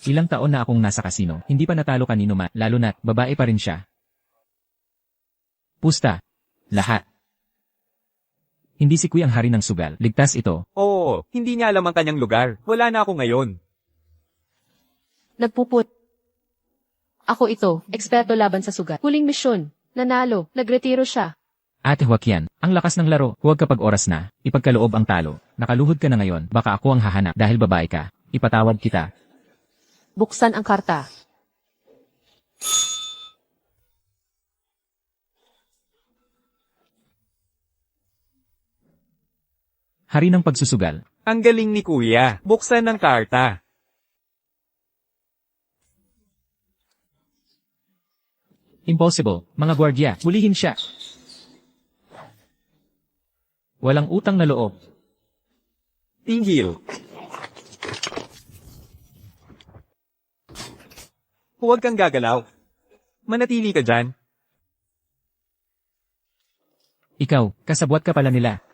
Ilang taon na akong nasa kasino, hindi pa natalo kanino man, lalo na't babae pa rin siya. Pusta. Lahat. Hindi si Kui ang hari ng sugal, ligtas ito. Oo, hindi niya alam ang kanyang lugar. Wala na ako ngayon. Nagpuput. Ako ito, eksperto laban sa sugat. Huling misyon. Nanalo. Nagretiro siya. Ate Joaquian, ang lakas ng laro, huwag kapag oras na, ipagkaloob ang talo. Nakaluhod ka na ngayon, baka ako ang hahanap dahil babae ka. Ipatawad kita. Buksan ang karta. Hari ng pagsusugal. Ang galing ni Kuya. Buksan ng karta. Impossible, mga gwardya, hulihin siya. Walang utang na loob. Tingil. Huwag kang gagalaw. Manatili ka dyan. Ikaw, kasabwat ka pala nila.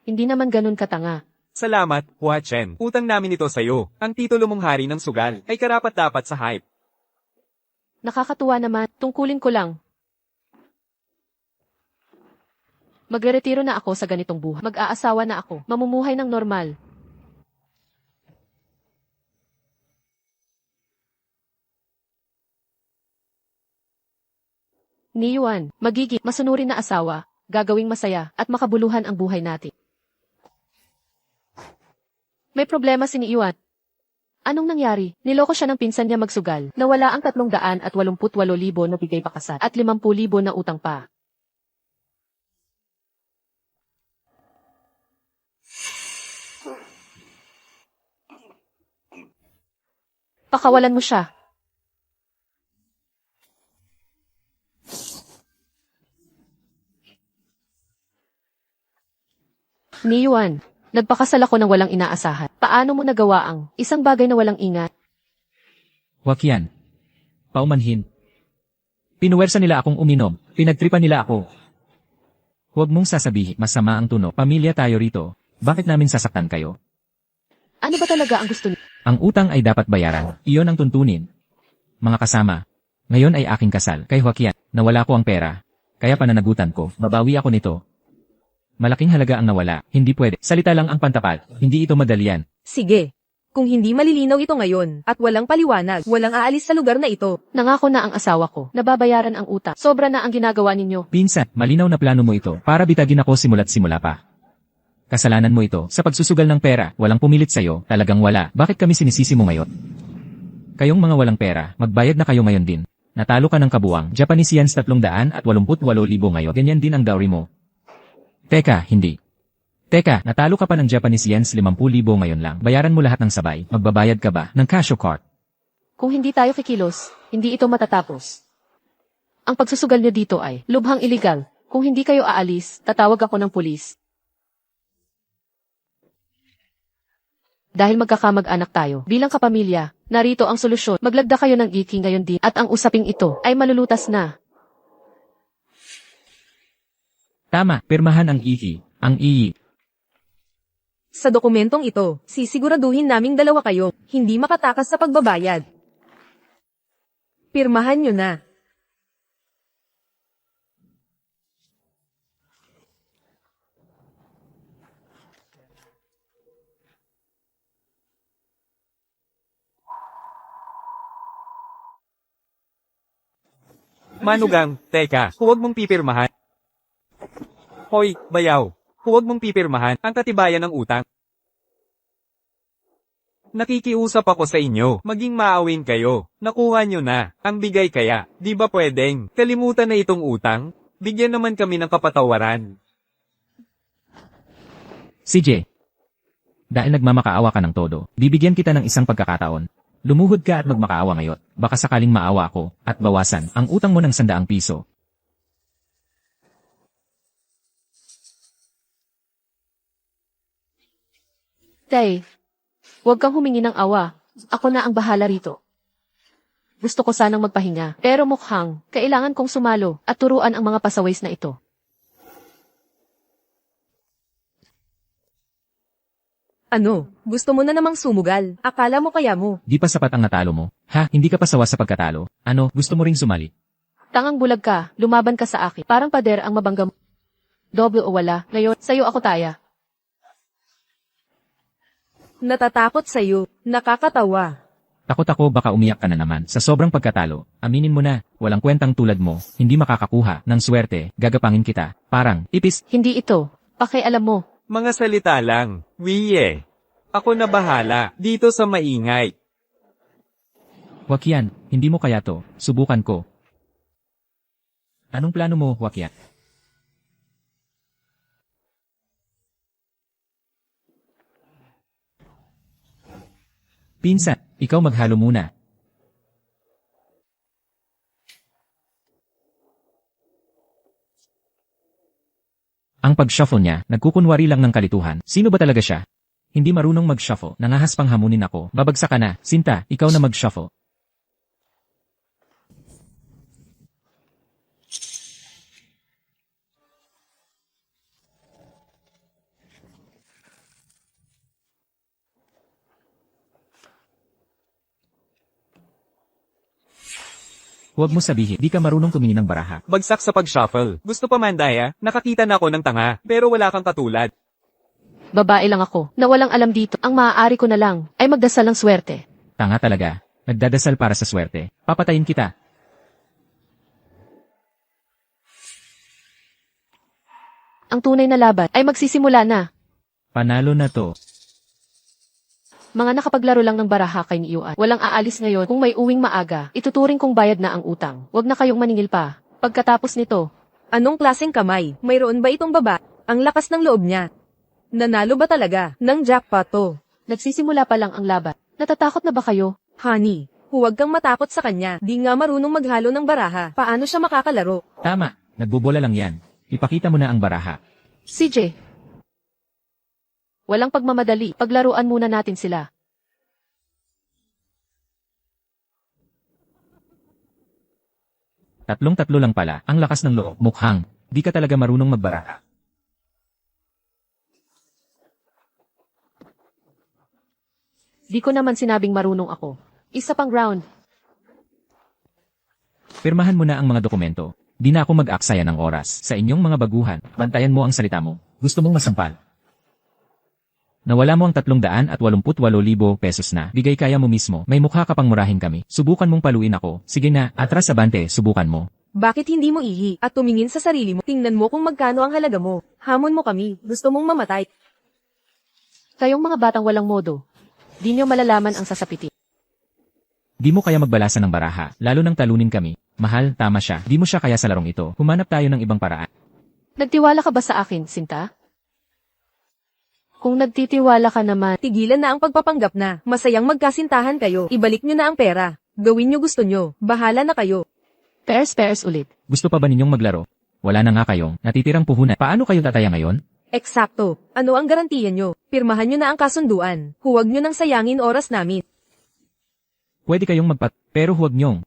Hindi naman ganun katanga. Salamat, Hua Chen. Utang namin ito sa'yo. Ang titulo mong hari ng sugal ay karapat-dapat sa hype. Nakakatuwa naman. Tungkulin ko lang. Magreretiro na ako sa ganitong buhay. Mag-aasawa na ako. Mamumuhay ng normal. Ni Yuan, magiging masunurin na asawa, gagawing masaya, at makabuluhan ang buhay natin. May problema si Ni Yuan. Anong nangyari? Niloko siya ng pinsan niya magsugal. Nawala ang 388,000 na bigay pakasan at 50,000 na utang pa. Pakawalan mo siya. Ni Yuan, nagpakasal ako ng walang inaasahan. Paano mo nagawa ang isang bagay na walang ingat? Joaquian. Paumanhin. Pinuwersa nila akong uminom, pinagtripan nila ako. Huwag mong sasabihin, masama ang tunog. Pamilya tayo rito, bakit namin sasaktan kayo? Ano ba talaga ang gusto niyo? Ang utang ay dapat bayaran, iyon ang tuntunin. Mga kasama, ngayon ay aking kasal, kay Joaquian, nawala ko ang pera. Kaya pananagutan ko, babawi ako nito. Malaking halaga ang nawala, hindi pwede. Salita lang ang pantapat, hindi ito madalian. Sige. Kung hindi malilinaw ito ngayon, at walang paliwanag, walang aalis sa lugar na ito. Nangako na ang asawa ko, nababayaran ang utang. Sobra na ang ginagawa ninyo. Pinsan, malinaw na plano mo ito, para bitagin ako simula't simula pa. Kasalanan mo ito, sa pagsusugal ng pera, walang pumilit sa'yo, talagang wala. Bakit kami sinisisi mo ngayon? Kayong mga walang pera, magbayad na kayo ngayon din. Natalo ka ng kabuwang, Japanese yens 388,000 ngayon, ganyan din ang dowry mo. Teka, hindi. Teka, natalo ka pa ng Japanese yens 50,000 ngayon lang. Bayaran mo lahat ng sabay. Magbabayad ka ba ng casio card? Kung hindi tayo kikilos, hindi ito matatapos. Ang pagsusugal niyo dito ay lubhang iligal. Kung hindi kayo aalis, tatawag ako ng pulis. Dahil magkakamag-anak tayo, bilang kapamilya, narito ang solusyon. Maglagda kayo ng iki ngayon din at ang usaping ito ay malulutas na. Tama, pirmahan ang iki, ang iyi. Sa dokumentong ito, sisiguraduhin naming dalawa kayo, hindi makatakas sa pagbabayad. Pirmahan nyo na. Manugang, teka, huwag mong pipirmahan. Hoy, bayaw, huwag mong pipirmahan ang katibayan ng utang. Nakikiusap ako sa inyo, maging maawin kayo. Nakuha nyo na, ang bigay kaya, di ba pwedeng, kalimutan na itong utang? Bigyan naman kami ng kapatawaran. CJ. Dahil nagmamakaawa ka ng todo, bibigyan kita ng isang pagkakataon. Lumuhod ka at magmakaawa ngayon. Baka sakaling maawa ako at bawasan ang utang mo ng 100 piso. Tay, huwag kang humingi ng awa. Ako na ang bahala rito. Gusto ko sanang magpahinga, pero mukhang kailangan kong sumalo at turuan ang mga pasaways na ito. Ano, gusto mo na namang sumugal? Akala mo kaya mo? Di pa sapat ang natalo mo. Ha, hindi ka pa sawa sa pagkatalo. Ano, gusto mo ring sumali? Tangang bulag ka, lumaban ka sa akin. Parang pader ang mabangga mo. Doble o wala, ngayon, sa'yo ako taya. Natatakot sa'yo. Nakakatawa. Takot ako baka umiyak ka na naman. Sa sobrang pagkatalo, aminin mo na, walang kwentang tulad mo, hindi makakakuha ng swerte, gagapangin kita. Parang, ipis, Hindi ito. Pakialam mo. Mga salita lang. Wiye. Ako na bahala. Dito sa maingay. Wakyan, hindi mo kaya to, subukan ko. Anong plano mo, Wakyan? Pinsan, ikaw maghalo muna. Ang pag-shuffle niya, nagkukunwari lang ng kalituhan. Sino ba talaga siya? Hindi marunong mag-shuffle, nangahaspang hamunin ako. Babagsak ka na. Sinta, ikaw na mag-shuffle. Huwag mo sabihin, di ka marunong tumingin ng baraha. Bagsak sa pag-shuffle. Gusto pa Mandaya? Nakakita na ako ng tanga, pero wala kang katulad. Babae lang ako, na walang alam dito. Ang maaari ko na lang, ay magdasal ng swerte. Tanga talaga. Nagdadasal para sa swerte. Papatayin kita. Ang tunay na laban ay magsisimula na. Panalo na to. Mga nakapaglaro lang ng baraha kay Niyuan. Walang aalis ngayon kung may uwing maaga. Ituturing kong bayad na ang utang. Huwag na kayong maningil pa. Pagkatapos nito, Anong klaseng kamay? Mayroon ba itong baba? Ang lakas ng loob niya. Nanalo ba talaga ng jackpot to? nagsisimula pa lang ang laban. Natatakot na ba kayo? Honey, huwag kang matakot sa kanya. Di nga marunong maghalo ng baraha. Paano siya makakalaro? Tama. Nagbobola lang yan. Ipakita mo na ang baraha. CJ. Walang pagmamadali. Paglaruan muna natin sila. Tatlong-tatlo lang pala. Ang lakas ng loob. Mukhang. Di ka talaga marunong magbaraha. Di ko naman sinabing marunong ako. Isa pang round. Pirmahan mo na ang mga dokumento. Di na ako mag-aksaya ng oras. Sa inyong mga baguhan, bantayan mo ang salita mo. Gusto mong masampal. Nawala mo ang 388,000 pesos na. Bigay kaya mo mismo. May mukha ka pang murahin kami. Subukan mong paluin ako. Sige na, atras abante, subukan mo. Bakit hindi mo ihi at tumingin sa sarili mo? Tingnan mo kung magkano ang halaga mo. Hamon mo kami. Gusto mong mamatay. Kayong mga batang walang modo. Di nyo malalaman ang sasapitin. Di mo kaya magbalasa ng baraha, lalo nang talunin kami. Mahal, tama siya. Di mo siya kaya sa larong ito. Humanap tayo ng ibang paraan. Nagtiwala ka ba sa akin, Sinta? Kung nagtitiwala ka naman, Tigilan na ang pagpapanggap na. Masayang magkasintahan kayo. Ibalik nyo na ang pera. Gawin nyo gusto nyo. Bahala na kayo. pairs ulit. Gusto pa ba ninyong maglaro? Wala na nga kayong natitirang puhunan. Paano kayo tataya ngayon? Eksakto. Ano ang garantiya nyo? Pirmahan nyo na ang kasunduan. Huwag nyo nang sayangin oras namin. Pwede kayong pero huwag nyong.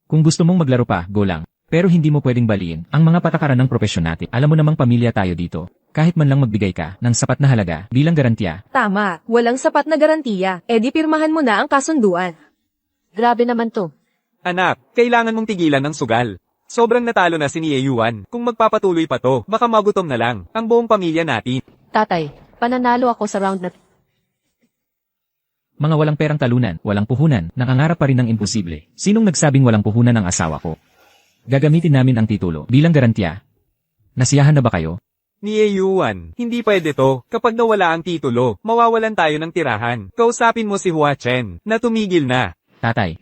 Kung gusto mong maglaro pa, go lang. Pero hindi mo pwedeng baliin ang mga patakaran ng propesyon natin. Alam mo namang pamilya tayo dito. Kahit man lang magbigay ka ng sapat na halaga bilang garantiya. Tama. Walang sapat na garantiya. E di pirmahan mo na ang kasunduan. Grabe naman to. Anak, kailangan mong tigilan ng sugal. Sobrang natalo na si Nia Yuan. Kung magpapatuloy pa to, baka magutom na lang ang buong pamilya natin. Tatay, pananalo ako sa round na Mga walang perang talunan, walang puhunan, nakangarap pa rin ng imposible. Sinong nagsabing walang puhunan ang asawa ko? Gagamitin namin ang titulo bilang garantiya. Nasiyahan na ba kayo? Nia Yuan, hindi pwede to. Kapag nawala ang titulo, mawawalan tayo ng tirahan. Kausapin mo si Hua Chen na tumigil na. Tatay,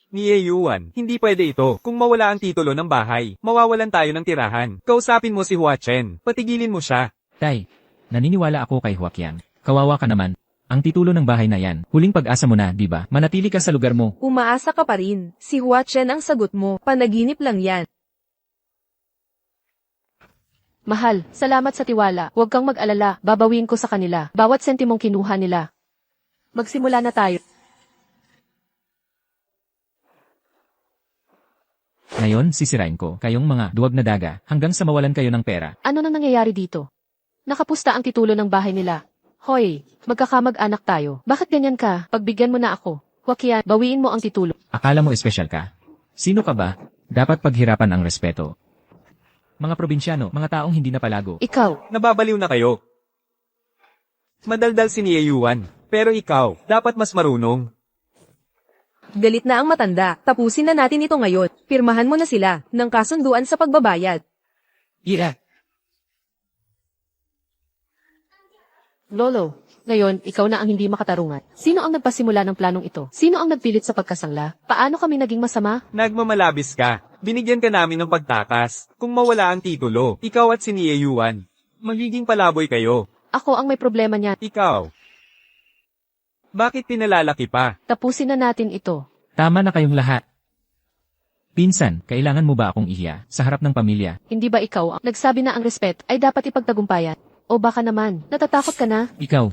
Nia Yuan, hindi pwede ito. Kung mawala ang titulo ng bahay, mawawalan tayo ng tirahan. Kausapin mo si Hua Chen. Patigilin mo siya. tay, naniniwala ako kay Huaqian. Kawawa ka naman. Ang titulo ng bahay na yan, huling pag-asa mo na, di ba? Manatili ka sa lugar mo. Umaasa ka pa rin. Si Hua Chen ang sagot mo. Panaginip lang yan. mahal. Salamat sa tiwala. Huwag kang mag-alala. Babawin ko sa kanila. Bawat sentimong kinuha nila. Magsimula na tayo. Ngayon, sisirain ko, kayong mga duwag na daga, hanggang sa mawalan kayo ng pera. Ano nang nangyayari dito? Nakapusta ang titulo ng bahay nila. Hoy, magkakamag-anak tayo. Bakit ganyan ka? Pagbigyan mo na ako. Joaquin, bawiin mo ang titulo. Akala mo espesyal ka? Sino ka ba? Dapat paghirapan ang respeto. Mga probinsyano, mga taong hindi na palago. Ikaw, Nababaliw na kayo. Madaldal si Nia Yuan, pero ikaw, dapat mas marunong. Galit na ang matanda. Tapusin na natin ito ngayon. Pirmahan mo na sila ng kasunduan sa pagbabayad. Ira, Lolo, ngayon, ikaw na ang hindi makatarungan. Sino ang nagpasimula ng planong ito? Sino ang nagpilit sa pagkasangla? Paano kami naging masama? Nagmamalabis ka. Binigyan ka namin ng pagtakas. Kung mawala ang titulo, ikaw at si Nia Yuan, magiging palaboy kayo. Ako ang may problema niya. Ikaw. Bakit pinalalaki pa? Tapusin na natin ito. tama na kayong lahat. Pinsan, kailangan mo ba akong ihiya sa harap ng pamilya? Hindi ba ikaw ang nagsabi na ang respect ay dapat ipagtagumpayan? O baka naman, natatakot ka na? Ikaw.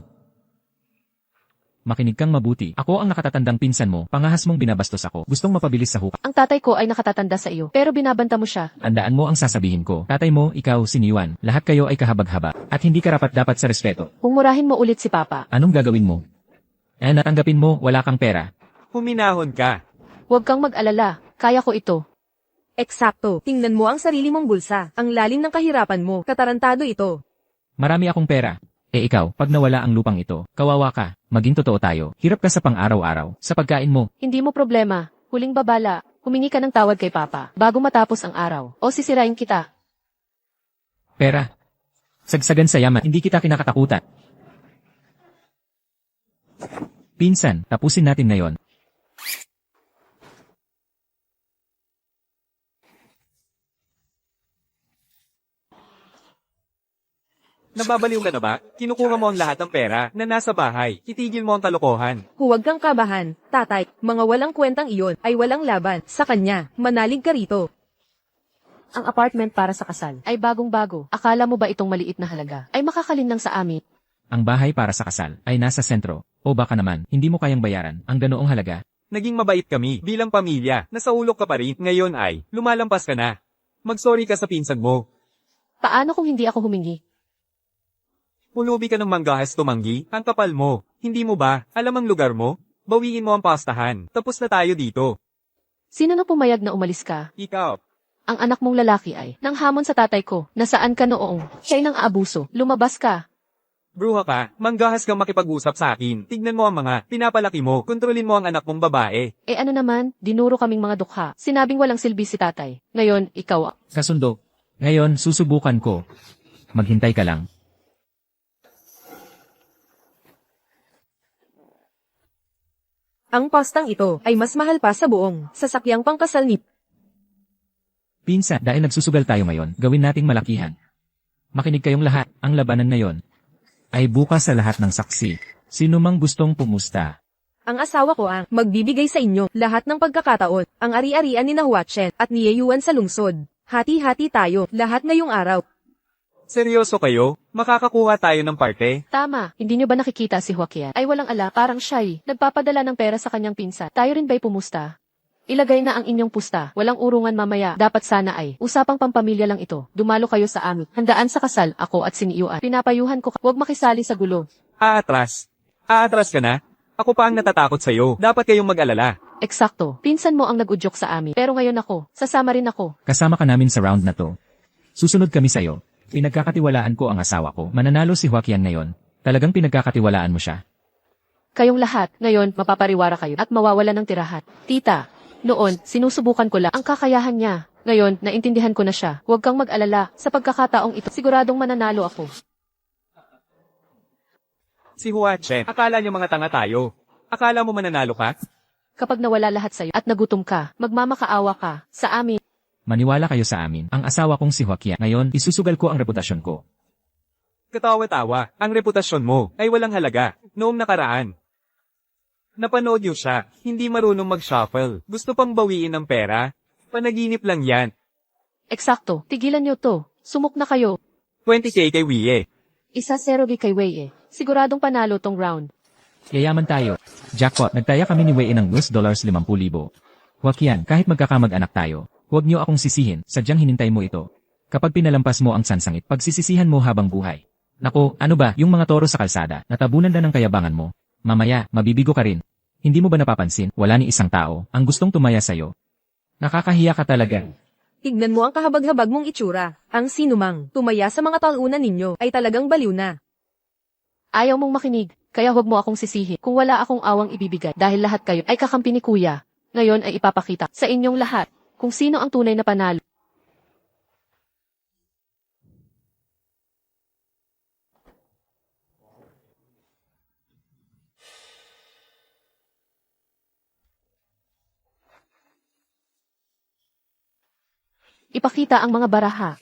Makinig kang mabuti. Ako ang nakatatandang pinsan mo, pangahas mong binabastos ako. Gustong mapabilis sa hukay. Ang tatay ko ay nakatatanda sa iyo, pero binabanta mo siya. Tandaan mo ang sasabihin ko. Tatay mo, ikaw, si Niwan. Lahat kayo ay kahabag-haba. At hindi karapat-dapat sa respeto. Kung murahin mo ulit si Papa, Anong gagawin mo? Natanggapin mo, wala kang pera. Huminahon ka. huwag kang mag-alala. Kaya ko ito. Eksakto. Tingnan mo ang sarili mong bulsa. Ang lalim ng kahirapan mo. Katarantado ito. Marami akong pera. Ikaw, pag nawala ang lupang ito, kawawa ka. Maging totoo tayo. Hirap ka sa pang-araw-araw. Sa pagkain mo. Hindi mo problema. Huling babala, humingi ka ng tawad kay Papa bago matapos ang araw. O sisirain kita. Pera. Sagsagan sa yaman. Hindi kita kinakatakutan. Pinsan, tapusin natin ngayon. Nababaliw ka na ba? Kinukuha mo ang lahat ng pera na nasa bahay. Itigil mo ang kalokohan. Huwag kang kabahan. Tatay, mga walang kwentang iyon ay walang laban. Sa kanya, manalig ka rito. Ang apartment para sa kasal ay bagong-bago. Akala mo ba itong maliit na halaga ay makakalin lang sa amin? Ang bahay para sa kasal ay nasa sentro. O baka naman, hindi mo kayang bayaran ang ganoong halaga. Naging mabait kami bilang pamilya. Nasa ulok ka pa rin. Ngayon ay, lumalampas ka na. Mag-sorry ka sa pinsan mo. Paano kung hindi ako humingi? Pulubi ka ng manggahas tumanggi. Ang kapal mo. Hindi mo ba? Alam ang lugar mo? Bawiin mo ang pastahan. Tapos na tayo dito. Sino na pumayag na umalis ka? Ikaw. Ang anak mong lalaki ay nang hamon sa tatay ko. Nasaan ka noong? Siya'y nang aabuso. Lumabas ka. Bruha ka. Manggahas kang makipag-usap sa akin. Tignan mo ang mga pinapalaki mo. Kontrolin mo ang anak mong babae. Ano naman, dinuro kaming mga dukha. Sinabing walang silbi si tatay. Ngayon, ikaw. Kasundo. Ngayon, susubukan ko. Maghintay ka lang. Ang pastang ito ay mas mahal pa sa buong sasakyang pangkasal ni Pinsan, dahil nagsusugal tayo ngayon, gawin nating malakihan. Makinig kayong lahat, ang labanan na yon ay bukas sa lahat ng saksi. Sino mang gustong pumusta. Ang asawa ko ang magbibigay sa inyo lahat ng pagkakataon, ang ari-arian ni Nahuatchen at ni Yeyuan sa lungsod. Hati-hati tayo, lahat ngayong araw. Seryoso kayo? Makakakuha tayo ng parte? Tama, hindi nyo ba nakikita si Joaquin? Ay walang ala, parang siya'y nagpapadala ng pera sa kanyang pinsan. Tayo rin ba'y pumusta? Ilagay na ang inyong pusta. Walang urungan mamaya. Dapat sana ay usapang pampamilya lang ito. Dumalo kayo sa amin. Handaan sa kasal, ako at siniyuan. Pinapayuhan ko, huwag makisali sa gulo. Aatras. Aatras ka na? Ako pa ang natatakot sa'yo. Dapat kayong mag-alala. Eksakto, pinsan mo ang nag-udyok sa amin. Pero ngayon ako, sasama rin ako. Kasama ka namin sa round na to. Susunod kami sa'yo. Pinagkakatiwalaan ko ang asawa ko. Mananalo si Joaquin ngayon. Talagang pinagkakatiwalaan mo siya. Kayong lahat, ngayon, mapapariwara kayo at mawawala ng tirahan. Tita, noon, sinusubukan ko lang ang kakayahan niya. Ngayon, naintindihan ko na siya. Huwag kang mag-alala. Sa pagkakataong ito, siguradong mananalo ako. Si Huachen, akala niyo mga tanga tayo. Akala mo mananalo ka? Kapag nawala lahat sa'yo at nagutom ka, magmamakaawa ka sa amin. Maniwala kayo sa amin. Ang asawa kong si Joaquin. Ngayon, isusugal ko ang reputasyon ko. Katawa-tawa, ang reputasyon mo ay walang halaga. Noong nakaraan. Napanood niyo siya, hindi marunong mag-shuffle. Gusto pang bawiin ng pera? Panaginip lang yan. Eksakto, tigilan niyo to. Sumuk na kayo. 20k kay Wie. 1-0 kay Wei. Siguradong panalo tong round. Yayaman tayo. Jackpot, nagtaya kami ni Wei ng $50,000. Joaquin, kahit magkakamag-anak tayo, huwag niyo akong sisihin, sadyang hinintay mo ito. Kapag pinalampas mo ang sansangit, pagsisisihan mo habang buhay. Naku, ano ba, yung mga toro sa kalsada, natabunan na ng kayabangan mo. Mamaya, mabibigo ka rin. Hindi mo ba napapansin, wala ni isang tao, ang gustong tumaya sa'yo? Nakakahiya ka talaga. Tignan mo ang kahabag-habag mong itsura. Ang sinumang tumaya sa mga talunan ninyo ay talagang baliw na. Ayaw mong makinig, kaya huwag mo akong sisihin kung wala akong awang ibibigay dahil lahat kayo ay kakampi ni Kuya. Ngayon ay ipapakita sa inyong lahat kung sino ang tunay na panalo. Ipakita ang mga baraha.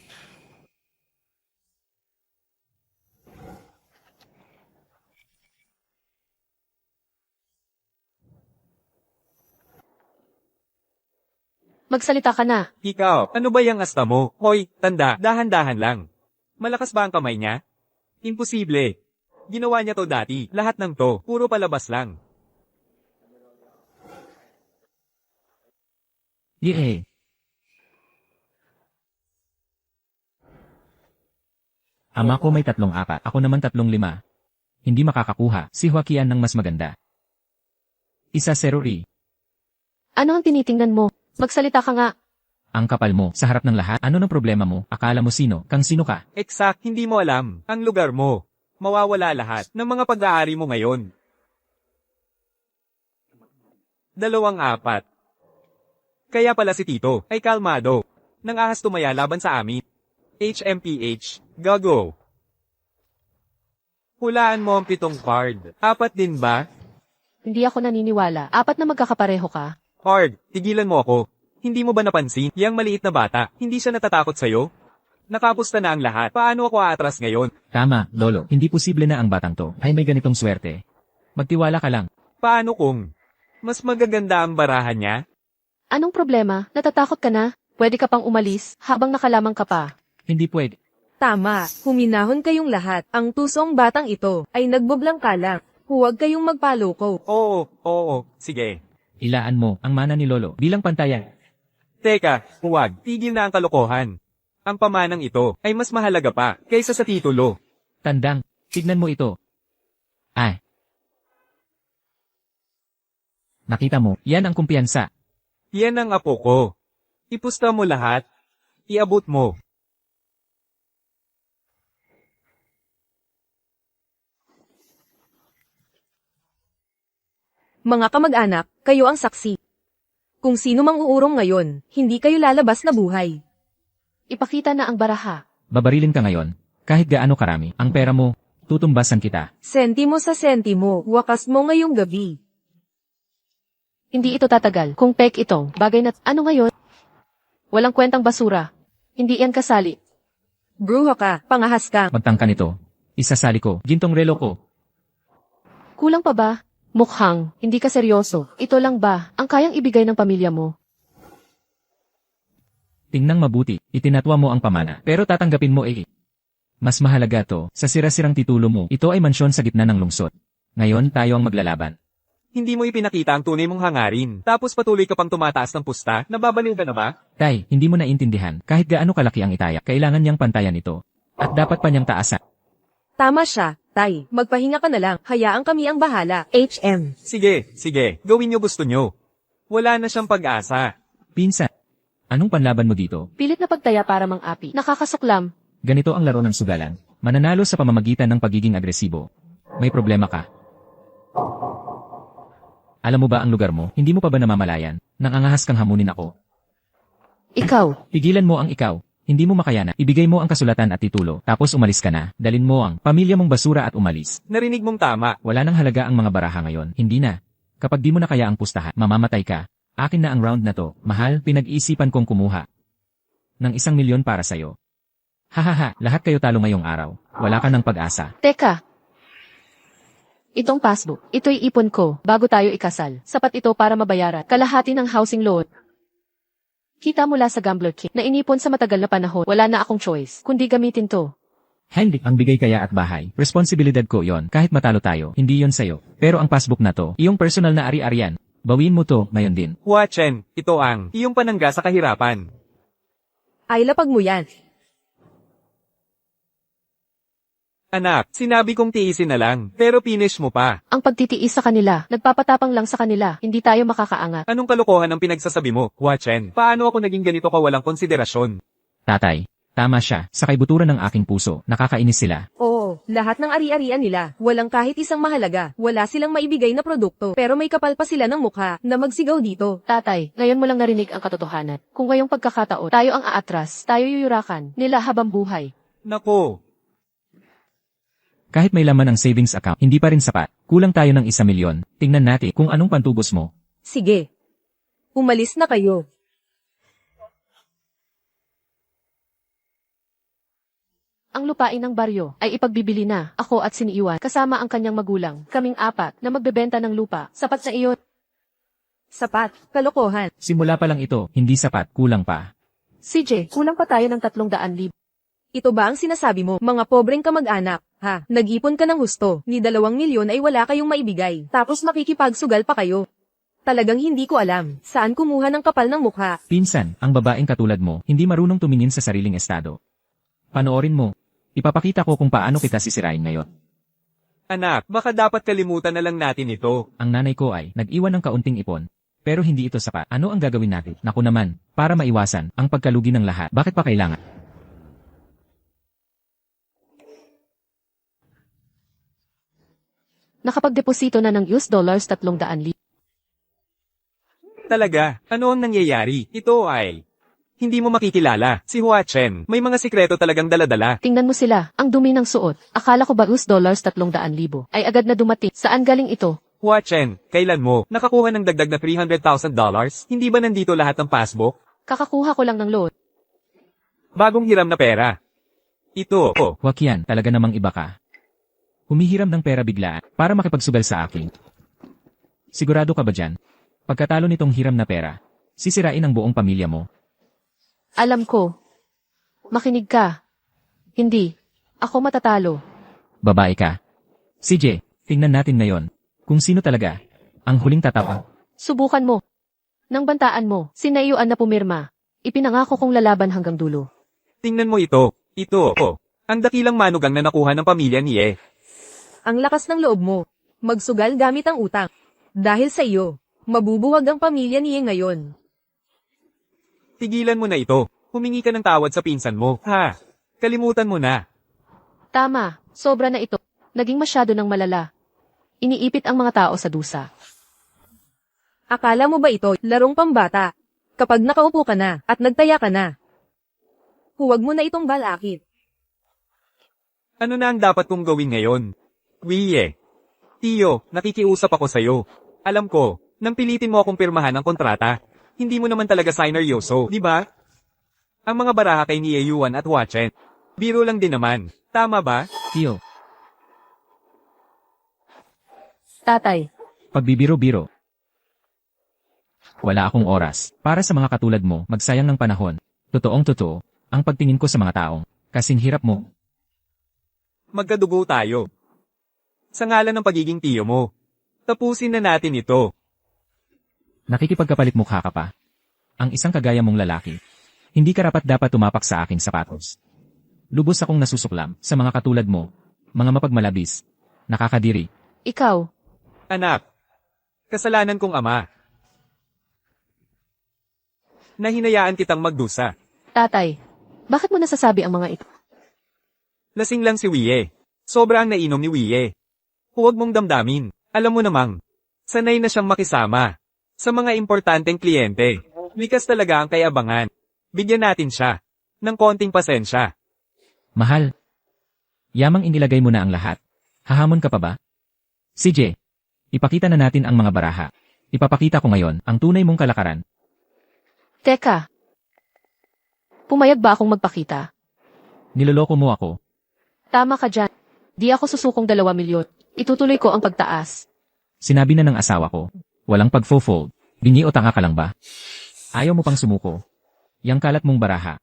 Magsalita ka na. Ikaw, ano ba yung asta mo? Hoy, tanda, dahan-dahan lang. Malakas ba ang kamay niya? Imposible. Ginawa niya to dati. Lahat ng to, puro palabas lang. Yee. Ama ko may 3-4, ako naman 3-5. Hindi makakakuha si Joaquian ng mas maganda. 1-0 ri. Ano ang tinitingnan mo? Magsalita ka nga. Ang kapal mo, sa harap ng lahat, ano ng problema mo? Akala mo sino, kang sino ka? Exact, hindi mo alam. Ang lugar mo. Mawawala lahat ng mga pag-aari mo ngayon. 2-4. Kaya pala si Tito ay kalmado. Nang ahas tumaya laban sa amin. HMPH, gago. Hulaan mo ang 7 card. 4 din ba? Hindi ako naniniwala. 4 na magkakapareho ka. Hard, tigilan mo ako. Hindi mo ba napansin, yang maliit na bata, hindi siya natatakot sa'yo? Nakapusta na ang lahat, paano ako aatras ngayon? Tama, Lolo, hindi posible na ang batang to ay may ganitong swerte. Magtiwala ka lang. Paano kung mas magaganda ang barahan niya? Anong problema? Natatakot ka na? Pwede ka pang umalis habang nakalamang ka pa. Hindi pwede. Tama, huminahon kayong lahat. Ang tusong batang ito ay nagboblang ka lang. Huwag kayong magpaloko. Oo, sige. Ilaan mo ang mana ni Lolo bilang pantayan. Teka, huwag, tigil na ang kalokohan. Ang pamanang ito ay mas mahalaga pa kaysa sa titulo. Tandang, tignan mo ito. Ay. Nakita mo, yan ang kumpiyansa. Yan ang apo ko. Ipusta mo lahat. Iabot mo. Mga kamag-anak, kayo ang saksi. Kung sino mang uurong ngayon, hindi kayo lalabas na buhay. Ipakita na ang baraha. Babarilin ka ngayon. Kahit gaano karami, ang pera mo, tutumbasan kita. Sentimo sa sentimo, wakas mo ngayong gabi. Hindi ito tatagal. Kung pek ito, bagay na... Ano ngayon? Walang kwentang basura. Hindi yan kasali. Bruha ka, pangahas ka. Magtangka nito. Isasali ko, gintong relo ko. Kulang pa ba? Mukhang, hindi ka seryoso. Ito lang ba ang kayang ibigay ng pamilya mo? Tingnang mabuti, itinatwa mo ang pamana, pero tatanggapin mo eh. Mas mahalaga to, sa sira-sirang titulo mo, ito ay mansyon sa gitna ng lungsod. Ngayon tayo ang maglalaban. Hindi mo ipinakita ang tunay mong hangarin. Tapos patuloy ka pang tumataas ng pusta. Nababaliw ka na ba? Tay, hindi mo naintindihan, kahit gaano kalaki ang itaya, kailangan niyang pantayan ito. At dapat pa niyang taasan. Tama siya, Tay. Magpahinga ka na lang, hayaan kami ang bahala. HM. Sige. Gawin niyo gusto niyo. Wala na siyang pag-asa. Pinsan, anong panlaban mo dito? Pilit na pagtaya para mang-api. Nakakasuklam. Ganito ang laro ng sugalan. Mananalo sa pamamagitan ng pagiging agresibo. May problema ka. Alam mo ba ang lugar mo, hindi mo pa ba namamalayan? Nangangahas kang hamunin ako. Ikaw, Pigilan mo ang ikaw. Hindi mo makayana. Ibigay mo ang kasulatan at titulo, tapos umalis ka na. Dalin mo ang pamilya mong basura at umalis. Narinig mong tama. Wala nang halaga ang mga baraha ngayon. Hindi na. Kapag di mo na kaya ang pustahan, mamamatay ka. Akin na ang round na to. Mahal, pinag-iisipan kong kumuha ng 1,000,000 para sa'yo. Hahaha, lahat kayo talo ngayong araw. Wala ka ng pag-asa. teka. Itong passbook, ito'y ipon ko bago tayo ikasal. Sapat ito para mabayaran kalahati ng housing loan. Kita mula sa Gambler King na inipon sa matagal na panahon. Wala na akong choice, kundi gamitin to. Hindi ang bigay kaya at bahay. Responsibilidad ko yon. Kahit matalo tayo, hindi yon sa'yo. Pero ang passbook na to, iyong personal na ari-arian. Bawin mo to, ngayon din. Huachen, ito ang iyong panangga sa kahirapan. Ay lapag mo yan. Anak, sinabi kong tiisin na lang, pero finish mo pa. Ang pagtitiis sa kanila, nagpapatapang lang sa kanila, hindi tayo makakaangat. Anong kalokohan ang pinagsasabi mo, Hua Chen? Paano ako naging ganito kawalang konsiderasyon? Tatay, tama siya. Sa kaibuturan ng aking puso, nakakainis sila. Oo, lahat ng ari-arian nila, walang kahit isang mahalaga, wala silang maibigay na produkto, pero may kapal pa sila ng mukha na magsigaw dito. Tatay, ngayon mo lang narinig ang katotohanan. Kung ngayong pagkakataon, tayo ang aatras, tayo yuyurakan, nila habang buhay. Nako, Kahit may laman ang savings account, hindi pa rin sapat. Kulang tayo ng 1 milyon. Tingnan natin kung anong pantubos mo. Sige. Umalis na kayo. Ang lupain ng baryo ay ipagbibili na, ako at siniiwan, kasama ang kanyang magulang, kaming 4, na magbebenta ng lupa. Sapat sa iyon. Sapat, kalokohan. Simula pa lang ito, hindi sapat, kulang pa. CJ, kulang pa tayo ng 300,000. Ito ba ang sinasabi mo, mga pobreng kamag-anak? Ha, nag-ipon ka ng husto, ni 2 milyon ay wala kayong maibigay, tapos makikipagsugal pa kayo. Talagang hindi ko alam, saan kumuha ng kapal ng mukha. Pinsan, ang babaeng katulad mo, hindi marunong tumingin sa sariling estado. Panoorin mo. Ipapakita ko kung paano kita sisirain ngayon. anak, baka dapat kalimutan na lang natin ito. Ang nanay ko ay nag-iwan ng kaunting ipon. Pero hindi ito sapat. Ano ang gagawin natin? Naku naman, para maiwasan ang pagkalugi ng lahat. Bakit pa kailangan? Nakapagdeposito na ng $300,000. Talaga, ano ang nangyayari? Ito ay... Hindi mo makikilala. Si Hua Chen, may mga sikreto talagang daladala. Tingnan mo sila, ang dumi ng suot. Akala ko ba $300,000 ay agad na dumating. Saan galing ito? Hua Chen, kailan mo nakakuha ng dagdag na $300,000? Hindi ba nandito lahat ng passbook? Kakakuha ko lang ng loan. Bagong hiram na pera. Ito, oh. Wag yan, talaga namang iba ka. Humihiram ng pera biglaan para makipagsugal sa akin. Sigurado ka ba dyan? Pagkatalo nitong hiram na pera, sisirain ang buong pamilya mo. Alam ko. Makinig ka. Hindi. Ako matatalo. Babae ka. CJ, tingnan natin ngayon kung sino talaga ang huling tatapang. Subukan mo. Nang bantaan mo, sinaiuan na pumirma. Ipinangako kong lalaban hanggang dulo. Tingnan mo ito. Ito, oh. Ang dakilang manugang na nakuha ng pamilya ni E. Ang lakas ng loob mo. Magsugal gamit ang utang. Dahil sa iyo, mabubuwag ang pamilya niya ngayon. Tigilan mo na ito. Humingi ka ng tawad sa pinsan mo. Ha? Kalimutan mo na. Tama. Sobra na ito. Naging masyado ng malala. Iniipit ang mga tao sa dusa. Akala mo ba ito, larong pambata? Kapag nakaupo ka na, at nagtaya ka na. Huwag mo na itong balakid. Ano na ang dapat kong gawin ngayon? Wie. Tiyo, nakikiusap ako sa'yo. Alam ko, nang pilitin mo akong pirmahan ng kontrata, hindi mo naman talaga sineryoso, di ba? Ang mga baraha kay ni Yuan at Hua Chen. Biro lang din naman. Tama ba? Tio, Tatay. pagbibiro-biro. Wala akong oras para sa mga katulad mo magsayang ng panahon. Totoong totoo, ang pagtingin ko sa mga taong kasing hirap mo. Magkadugo tayo. Sa ngalan ng pagiging tiyo mo. Tapusin na natin ito. Nakikipagkapalit mukha ka pa. Ang isang kagaya mong lalaki. Hindi karapat-dapat tumapak sa aking sapatos. Lubos akong nasusuklam sa mga katulad mo, mga mapagmalabis, nakakadiri. Ikaw. Anak, kasalanan kong ama. Nahinayaan kitang magdusa. Tatay. Bakit mo nasasabi ang mga ito? Lasing lang si Wie. Sobra ang nainom ni Wie. Huwag mong damdamin. Alam mo namang, sanay na siyang makisama sa mga importanteng kliyente. Likas talaga ang kayabangan. Bigyan natin siya ng konting pasensya. Mahal. Yamang inilagay mo na ang lahat. Hahamon ka pa ba? CJ, ipakita na natin ang mga baraha. Ipapakita ko ngayon ang tunay mong kalakaran. Teka. Pumayag ba akong magpakita? Niloloko mo ako. Tama ka dyan. Di ako susukong 2 milyon. Itutuloy ko ang pagtaas. Sinabi na ng asawa ko. Walang pag-fold. Bingi o tanga ka lang ba? Ayaw mo pang sumuko. Yang kalat mong baraha.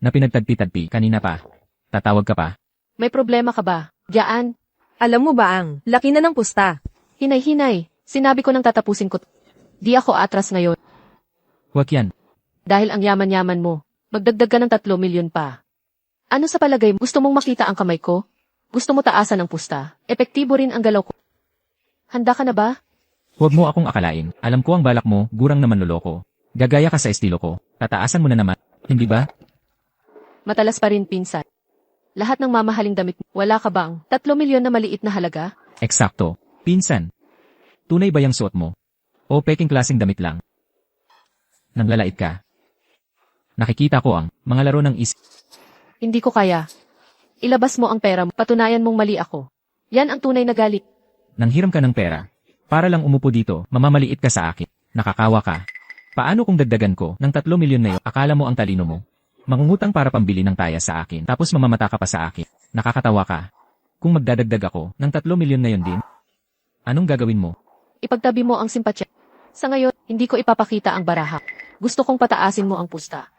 Na pinagtagpi-tagpi kanina pa. Tatawag ka pa. May problema ka ba? Diyan. Alam mo ba ang, laki na ng pusta. Hinay-hinay. Sinabi ko nang tatapusin ko. Di ako atras ngayon. Huwag yan. Dahil ang yaman-yaman mo. Magdagdag ka ng 3 milyon pa. Ano sa palagay mo? Gusto mong makita ang kamay ko? Gusto mo taasan ang pusta. Epektibo rin ang galaw ko. Handa ka na ba? Huwag mo akong akalain. Alam ko ang balak mo, gurang na manloloko. Gagaya ka sa estilo ko. Tataasan mo na naman. Hindi ba? Matalas pa rin pinsan. Lahat ng mamahaling damit, wala ka bang 3 milyon na maliit na halaga? Eksakto. Pinsan. Tunay ba yung suot mo? O peking klaseng damit lang? Nanglalait ka. Nakikita ko ang mga laro ng isip. Hindi ko kaya. Ilabas mo ang pera mo, patunayan mong mali ako. Yan ang tunay na galit. Nanghiram ka ng pera. Para lang umupo dito, mamamaliit ka sa akin. Nakakawa ka. Paano kung dagdagan ko ng 3 milyon na yun? Akala mo ang talino mo? Mangungutang para pambili ng taya sa akin, tapos mamamata ka pa sa akin. Nakakatawa ka. Kung magdadagdag ako ng 3 milyon na yun din, anong gagawin mo? Ipagtabi mo ang simpatya. Sa ngayon, hindi ko ipapakita ang baraha. Gusto kong pataasin mo ang pusta.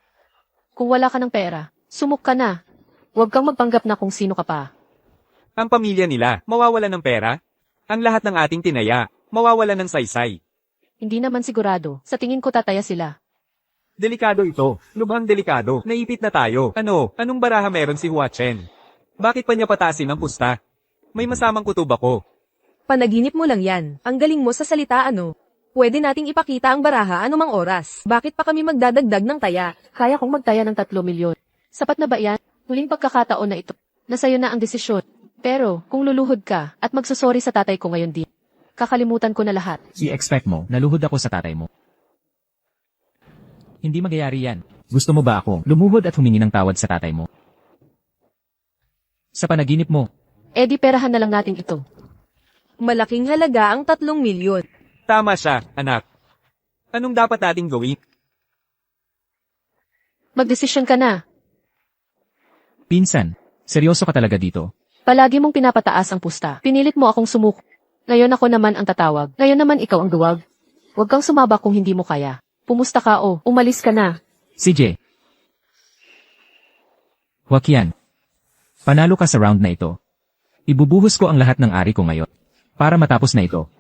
Kung wala ka ng pera, sumuk ka na. Huwag kang magpanggap na kung sino ka pa. Ang pamilya nila, mawawala ng pera? Ang lahat ng ating tinaya, mawawala ng saysay. Hindi naman sigurado. Sa tingin ko tataya sila. Delikado ito, lubhang delikado. Naipit na tayo. Anong baraha meron si Hua Chen? Bakit pa niya patasin ang pusta? May masamang kutob ako. Panaginip mo lang yan. Ang galing mo sa salita ano. Pwede nating ipakita ang baraha anumang oras. Bakit pa kami magdadagdag ng taya? Kaya kong magtaya ng 3 milyon. Sapat na ba yan? Huling pagkakataon na ito. Nasa'yo na ang desisyon. Pero, kung luluhod ka at magsusori sa tatay ko ngayon din, kakalimutan ko na lahat. I-expect mo, naluhod ako sa tatay mo. Hindi magyayari yan. Gusto mo ba ako lumuhod at humingi ng tawad sa tatay mo? Sa panaginip mo, Di perahan na lang natin ito. Malaking halaga ang 3 milyon. Tama siya, anak. Anong dapat nating gawin? Magdesisyon ka na. pinsan, seryoso ka talaga dito. Palagi mong pinapataas ang pusta. Pinilit mo akong sumuko. Ngayon ako naman ang tatawag. Ngayon naman ikaw ang duwag. Huwag kang sumaba kung hindi mo kaya. Pumusta ka o umalis ka na. CJ. Joaquian. Panalo ka sa round na ito. Ibubuhos ko ang lahat ng ari ko ngayon. Para matapos na ito.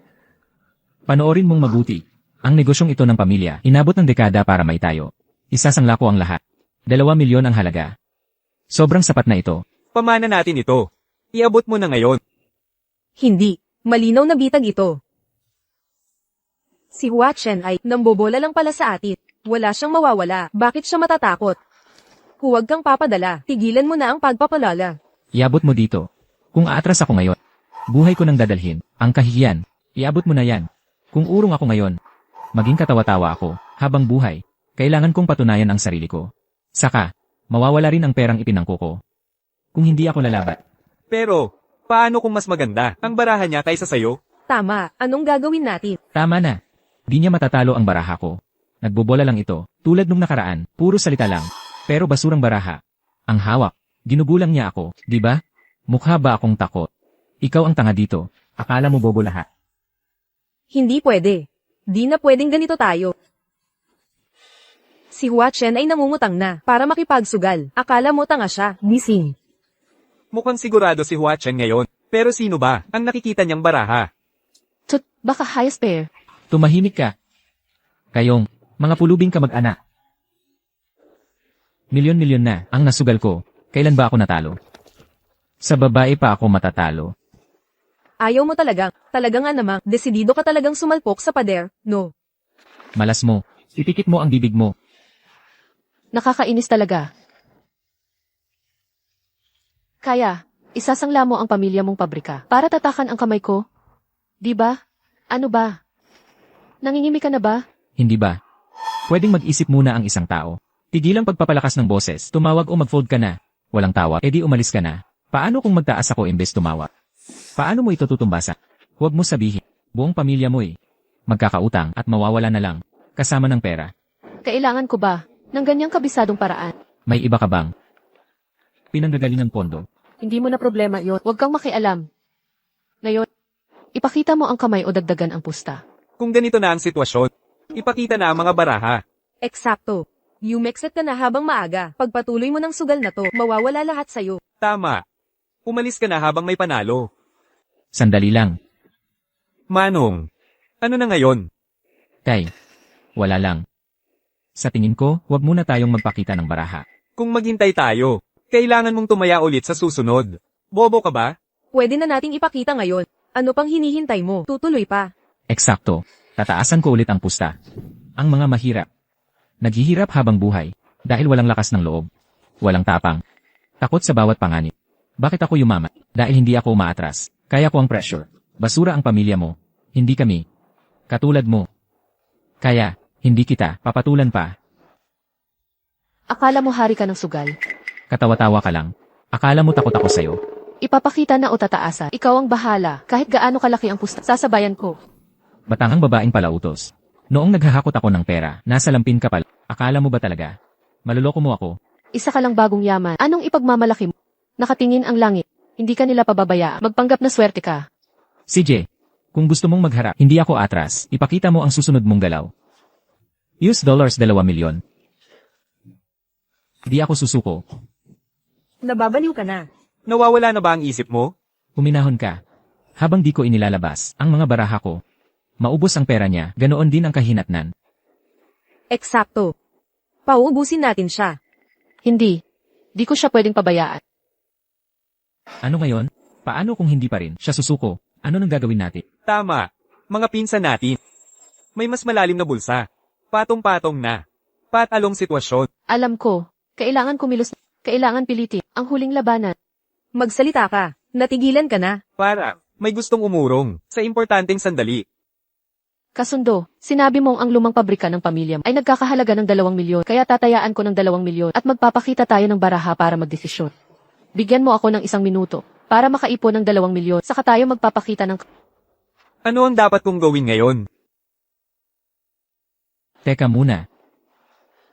Panoorin mong mabuti. Ang negosyong ito ng pamilya, inabot ng dekada para may tayo. Isasangla ko ang lahat. 2 milyon ang halaga. Sobrang sapat na ito. Pamana natin ito. Iabot mo na ngayon. Hindi. Malinaw na bitag ito. Si Hua Chen ay nambobola lang pala sa atin. Wala siyang mawawala. Bakit siya matatakot? Huwag kang papadala. Tigilan mo na ang pagpapalala. Iabot mo dito. Kung aatras ako ngayon, buhay ko nang dadalhin. Ang kahihiyan, iabot mo na yan. Kung urong ako ngayon, maging katawa-tawa ako, habang buhay. Kailangan kong patunayan ang sarili ko. Saka, mawawala rin ang perang ipinangko ko. Kung hindi ako lalaban. Pero, paano kung mas maganda ang baraha niya kaysa sayo? Tama. Anong gagawin natin? Tama na. Di niya matatalo ang baraha ko. Nagbobola lang ito, tulad nung nakaraan, puro salita lang. Pero basurang baraha. Ang hawak, ginugulang niya ako, di ba? Mukha ba akong takot? Ikaw ang tanga dito. Akala mo bobo lahat. Hindi pwede. Di na pwedeng ganito tayo. Si Hua Chen ay namumutang na para makipagsugal. Akala mo tanga siya. Gising. Mukhang sigurado si Hua Chen ngayon. Pero sino ba ang nakikita niyang baraha? Tut, baka highest pair. Tumahimik ka. Kayong, mga pulubing kamag-anak. Milyon-milyon na ang nasugal ko. Kailan ba ako natalo? Sa babae pa ako matatalo. Ayaw mo talaga. Talaga nga namang, desidido ka talagang sumalpok sa pader, no? Malas mo. Ipikit mo ang bibig mo. Nakakainis talaga. Kaya, isasangla mo ang pamilya mong pabrika para tatakan ang kamay ko? Di ba? Ano ba? Nangingimi ka na ba? Hindi ba? Pwedeng mag-isip muna ang isang tao. Tigilang pagpapalakas ng boses, tumawag o mag-fold ka na. Walang tawa, edi umalis ka na. Paano kung magtaas ako imbes tumawa? Paano mo ito tutumbasa? Huwag mo sabihin. Buong pamilya mo eh. Magkakautang at mawawala na lang. Kasama ng pera. Kailangan ko ba ng ganyang kabisadong paraan? May iba ka bang pinanggagalingang pondo? Hindi mo na problema yun. Huwag kang makialam. Ngayon, ipakita mo ang kamay o dagdagan ang pusta. Kung ganito na ang sitwasyon, ipakita na ang mga baraha. Eksakto. Umexit ka na habang maaga. Pagpatuloy mo ng sugal na to, mawawala lahat sa'yo. Tama. Umalis ka na habang may panalo. Sandali lang. Manong, ano na ngayon? Kay, wala lang. Sa tingin ko, huwag muna tayong magpakita ng baraha. Kung maghintay tayo, kailangan mong tumaya ulit sa susunod. Bobo ka ba? Pwede na nating ipakita ngayon. Ano pang hinihintay mo? Tutuloy pa. Eksakto. Tataasan ko ulit ang pusta. Ang mga mahirap. Naghihirap habang buhay. Dahil walang lakas ng loob. Walang tapang. Takot sa bawat panganib. Bakit ako yumaman? Dahil hindi ako umaatras. Kaya ko ang pressure. Basura ang pamilya mo. Hindi kami. Katulad mo. Kaya, hindi kita papatulan pa. Akala mo hari ka ng sugal. Katawa-tawa ka lang. Akala mo takot ako sa'yo. Ipapakita na o tataasa. Ikaw ang bahala. Kahit gaano kalaki ang pusta, sasabayan ko. Batangang babaeng palautos. Noong naghahakot ako ng pera, nasa lampin ka pala. Akala mo ba talaga? Maluloko mo ako. Isa ka lang bagong yaman. Anong ipagmamalaki mo? Nakatingin ang langit. Hindi ka nila pababaya. Magpanggap na swerte ka. CJ, kung gusto mong magharap, hindi ako atras. Ipakita mo ang susunod mong galaw. US dollars 2 milyon. Di ako susuko. Nababaliw ka na. Nawawala na ba ang isip mo? Huminahon ka. Habang di ko inilalabas, ang mga baraha ko. Maubos ang pera niya, ganoon din ang kahinatnan. Eksakto. Pauubusin natin siya. Hindi. Di ko siya pwedeng pabayaan. Ano ngayon? Paano kung hindi pa rin siya susuko? Ano nang gagawin natin? Tama. Mga pinsan natin. May mas malalim na bulsa. Patong-patong na. Patalong sitwasyon. Alam ko. Kailangan kumilos. Kailangan pilitin. Ang huling labanan. Magsalita ka. Natigilan ka na. Para, may gustong umurong sa importanteng sandali. Kasundo, sinabi mong ang lumang pabrika ng pamilya ay nagkakahalaga ng 2 milyon, kaya tatayaan ko ng 2 milyon at magpapakita tayo ng baraha para magdesisyon. Bigyan mo ako ng 1 minuto para makaipon ng 2 milyon, saka tayo magpapakita ng... Ano ang dapat kong gawin ngayon? Teka muna.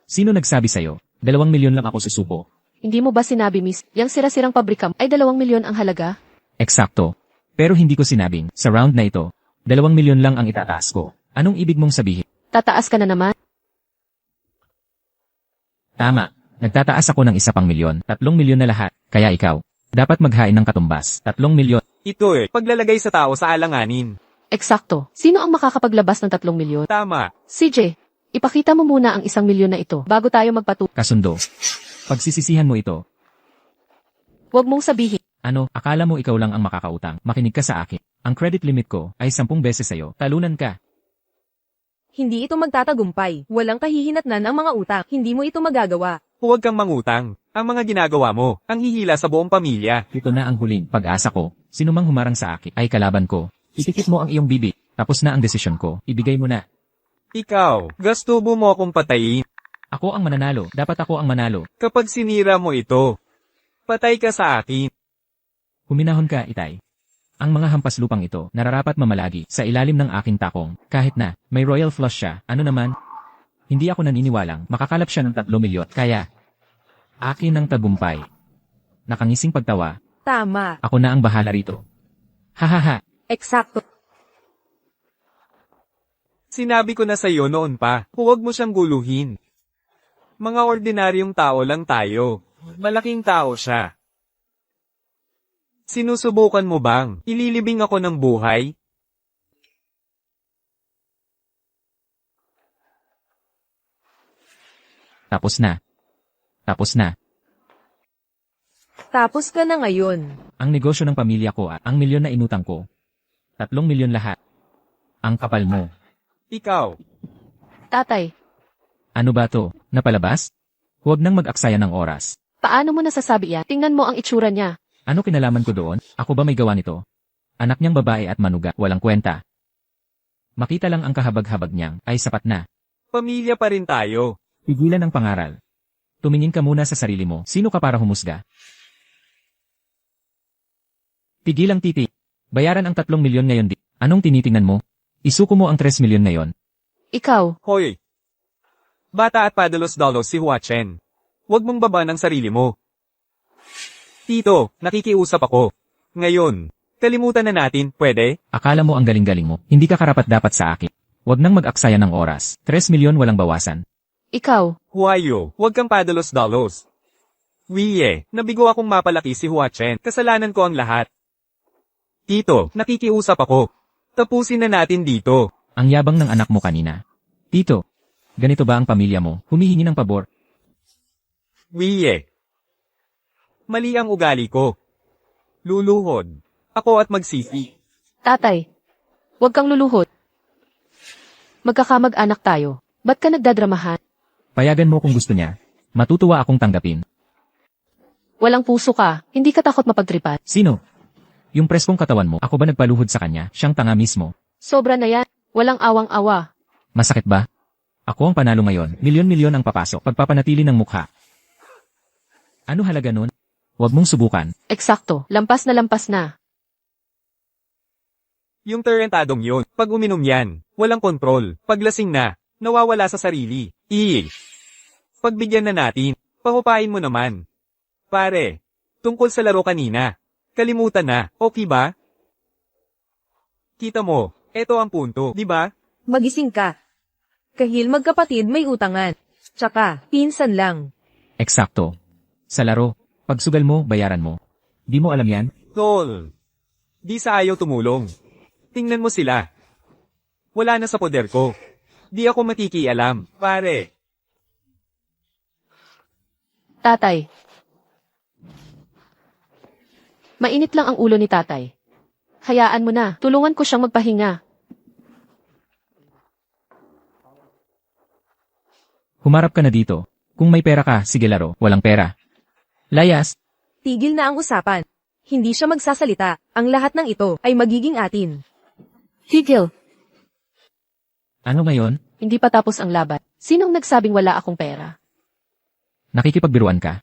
Sino nagsabi sa'yo? 2 milyon lang ako susuko. Hindi mo ba sinabi, miss, yung sira-sirang pabrika ay 2 milyon ang halaga? Eksakto. Pero hindi ko sinabing, sa round na ito, 2 milyon lang ang itataas ko. Anong ibig mong sabihin? Tataas ka na naman? Tama. Nagtataas ako ng 1 pang milyon. 3 milyon na lahat. Kaya ikaw, dapat maghain ng katumbas. 3 milyon. Ito paglalagay sa tao sa alanganin. Eksakto. Sino ang makakapaglabas ng 3 milyon? Tama. CJ, ipakita mo muna ang 1 milyon na ito bago tayo Kasundo. Pagsisisihan mo ito. Huwag mong sabihin. Ano, akala mo ikaw lang ang makakautang? Makinig ka sa akin. Ang credit limit ko ay 10 beses sa'yo. Talunan ka. Hindi ito magtatagumpay. Walang kahihinatnan ang mga utang. Hindi mo ito magagawa. Huwag kang mangutang. Ang mga ginagawa mo, ang hihila sa buong pamilya. Ito na ang huling pag-asa ko. Sino mang humarang sa akin ay kalaban ko. Itikit mo ang iyong bibig. Tapos na ang desisyon ko. Ibigay mo na. Ikaw, gasto mo akong patayin. Ako ang mananalo. Dapat ako ang manalo. Kapag sinira mo ito, patay ka sa akin. Huminahon ka, Itay. Ang mga hampas lupang ito, nararapat mamalagi sa ilalim ng aking takong. Kahit na, may royal flush siya, ano naman? Hindi ako naniniwalang makakalap siya ng 3 milyon. Kaya, akin ang tagumpay. Nakangising pagtawa. Tama. Ako na ang bahala rito. Hahaha. Eksakto. Sinabi ko na sa iyo noon pa, huwag mo siyang guluhin. Mga ordinaryong tao lang tayo. Malaking tao siya. Sinusubukan mo bang ililibing ako ng buhay? Tapos na. Tapos na. Tapos ka na ngayon. Ang negosyo ng pamilya ko at ang milyon na inutang ko. 3 milyon lahat. Ang kapal mo. Ikaw, Tatay, Ano ba to? Napalabas? Huwag nang mag-aksaya ng oras. paano mo nasasabi yan? Tingnan mo ang itsura niya. Ano kinalaman ko doon? Ako ba may gawa nito? Anak niyang babae at manuga, walang kwenta. Makita lang ang kahabag-habag niyang, ay sapat na. pamilya pa rin tayo. Pigilan ang pangaral. Tumingin ka muna sa sarili mo. Sino ka para humusga? Pigilang titi. Bayaran ang 3 milyon ngayon di. Anong tinitingnan mo? Isuko mo ang 3 milyon ngayon. Ikaw, Hoy! Bata at padalos-dalos si Hua Chen. Huwag mong baba ng sarili mo. Tito, nakikiusap ako. Ngayon, kalimutan na natin, pwede? Akala mo ang galing-galing mo. Hindi ka karapat-dapat sa akin. Huwag nang mag-aksaya ng oras. 3 milyon walang bawasan. ikaw, Huayo, huwag kang padalos-dalos. Wiye, nabigo akong mapalaki si Hua Chen. Kasalanan ko ang lahat. Tito, nakikiusap ako. Tapusin na natin dito. Ang yabang ng anak mo kanina. Tito, ganito ba ang pamilya mo? Humihingi ng pabor. Wiye. Mali ang ugali ko. Luluhod. Ako at magsisi. Tatay, huwag kang luluhod. Magkakamag-anak tayo. Ba't ka nagdadramahan? Payagan mo kung gusto niya. Matutuwa akong tanggapin. Walang puso ka, hindi ka takot mapagtripan. Sino? Yung preskong katawan mo, ako ba nagpaluhod sa kanya? Siyang tanga mismo. Sobra na yan, walang awang-awa. Masakit ba? Ako ang panalo ngayon. Milyon-milyon ang papasok. Pagpapanatili ng mukha. Ano halaga nun? Huwag mong subukan. Eksakto, lampas na lampas na. Yung tarantadong yun, pag uminom yan, walang kontrol. Paglasing na, nawawala sa sarili. Pagbigyan na natin, pahupain mo naman. Pare, tungkol sa laro kanina. Kalimutan na, okay ba? Kita mo, eto ang punto, di ba? Magising ka. Kahil magkapatid may utangan. Tsaka, pinsan lang. Eksakto. Sa laro, pagsugal mo, bayaran mo. Di mo alam yan? Tol, di sa ayaw tumulong. Tingnan mo sila. Wala na sa poder ko. Di ako matikialam, pare. Tatay. Mainit lang ang ulo ni tatay. Hayaan mo na, tulungan ko siyang magpahinga. Humarap ka na dito. Kung may pera ka, sige laro. Walang pera. Layas. Tigil na ang usapan. Hindi siya magsasalita. Ang lahat ng ito ay magiging atin. Tigil, Ano ngayon? hindi pa tapos ang laban. Sinong nagsabing wala akong pera? Nakikipagbiruan ka?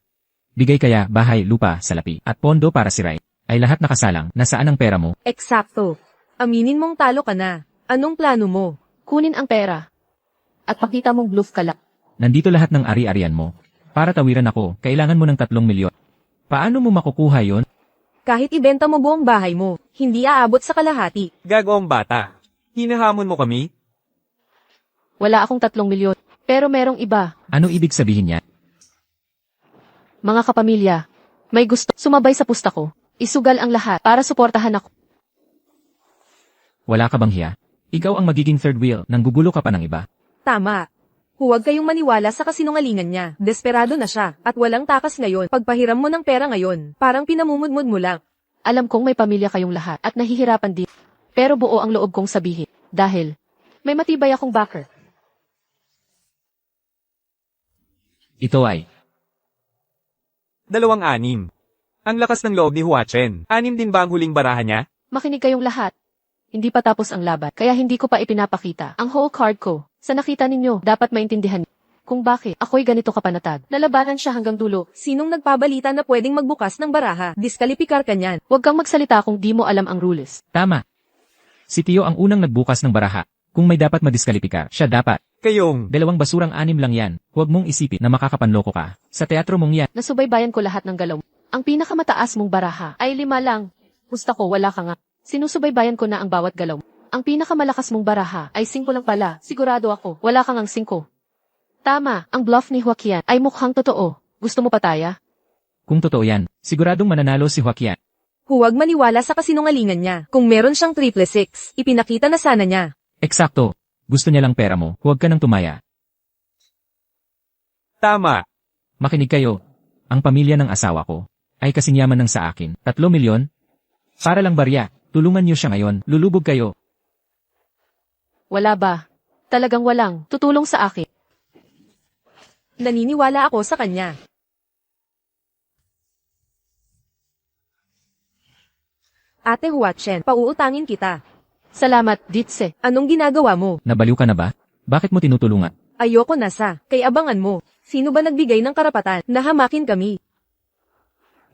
Bigay kaya bahay, lupa, salapi, at pondo para si Rai. Ay lahat nakasalang. Nasaan ang pera mo? Eksakto. Aminin mong talo ka na. Anong plano mo? Kunin ang pera. At pakita mong bluff ka lang. Nandito lahat ng ari-arian mo. Para tawiran ako, kailangan mo ng 3 milyon. Paano mo makukuha yon? Kahit ibenta mo buong bahay mo, hindi aabot sa kalahati. Gagawang bata. Hinahamon mo kami? Wala akong 3 milyon. Pero merong iba. Ano ibig sabihin niya? Mga kapamilya, may gusto sumabay sa pusta ko. Isugal ang lahat para suportahan ako. Wala ka bang hiya? Ikaw ang magiging third wheel, nang gugulo ka pa ng iba. Tama. Huwag kayong maniwala sa kasinungalingan niya. Desperado na siya, at walang takas ngayon. Pagpahiram mo ng pera ngayon, parang pinamumudmud mo lang. Alam kong may pamilya kayong lahat at nahihirapan din. Pero buo ang loob kong sabihin. Dahil, may matibay akong backer. Ito ay, 2-6. Ang lakas ng loob ni Huachen. 6 din ba ang huling barahan niya? Makinig kayong lahat. Hindi pa tapos ang laban, kaya hindi ko pa ipinapakita ang whole card ko. Sa nakita ninyo, dapat maintindihan kung bakit ako'y ganito kapanatag. Nalabanan siya hanggang dulo. Sinong nagpabalita na pwedeng magbukas ng baraha? Diskalipikar ka niyan. Huwag kang magsalita kung di mo alam ang rules. tama. Si Tio ang unang nagbukas ng baraha. Kung may dapat madiskalipikar, siya dapat. Kayong, 2 basurang 6 lang yan. Huwag mong isipin na makakapanloko ka. Sa teatro mong yan. Nasubaybayan ko lahat ng galaw. Ang pinakamataas mong baraha ay 5 lang. Gusto ko, wala ka nga. Sinusubaybayan ko na ang bawat galaw. Ang pinakamalakas mong baraha ay 5 lang pala. Sigurado ako, wala kang ang 5. Tama, ang bluff ni Joaquin ay mukhang totoo. Gusto mo pataya? Kung totoo yan, siguradong mananalo si Joaquin. Huwag maniwala sa kasinungalingan niya. Kung meron siyang 666, ipinakita na sana niya. Eksakto. Gusto niya lang pera mo. Huwag ka nang tumaya. tama. Makinig kayo. Ang pamilya ng asawa ko ay kasing yaman ng sa akin. 3 milyon? Para lang barya. Tulungan niyo siya ngayon. Lulubog kayo. Wala ba? Talagang walang tutulong sa akin. Naniniwala ako sa kanya. Ate Huachen, pauutangin kita. Salamat, Ditse. Anong ginagawa mo? Nabaliw ka na ba? Bakit mo tinutulungan? Ayoko na sa, kay abangan mo. Sino ba nagbigay ng karapatan na hamakin kami?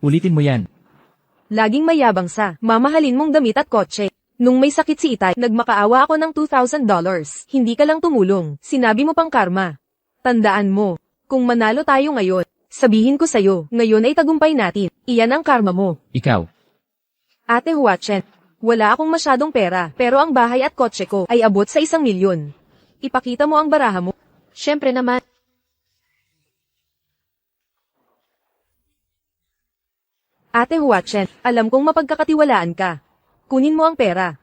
Ulitin mo yan. Laging mayabang sa, mamahalin mong damit at kotse. Nung may sakit si Itay, nagmakaawa ako ng $2,000. Hindi ka lang tumulong, sinabi mo pang karma. Tandaan mo, kung manalo tayo ngayon, sabihin ko sa'yo, ngayon ay tagumpay natin. Iyan ang karma mo. Ikaw. Ate Huachen, wala akong masyadong pera, pero ang bahay at kotse ko ay abot sa 1 milyon. Ipakita mo ang baraha mo. Siyempre naman. Ate Huachen, alam kong mapagkakatiwalaan ka. Kunin mo ang pera.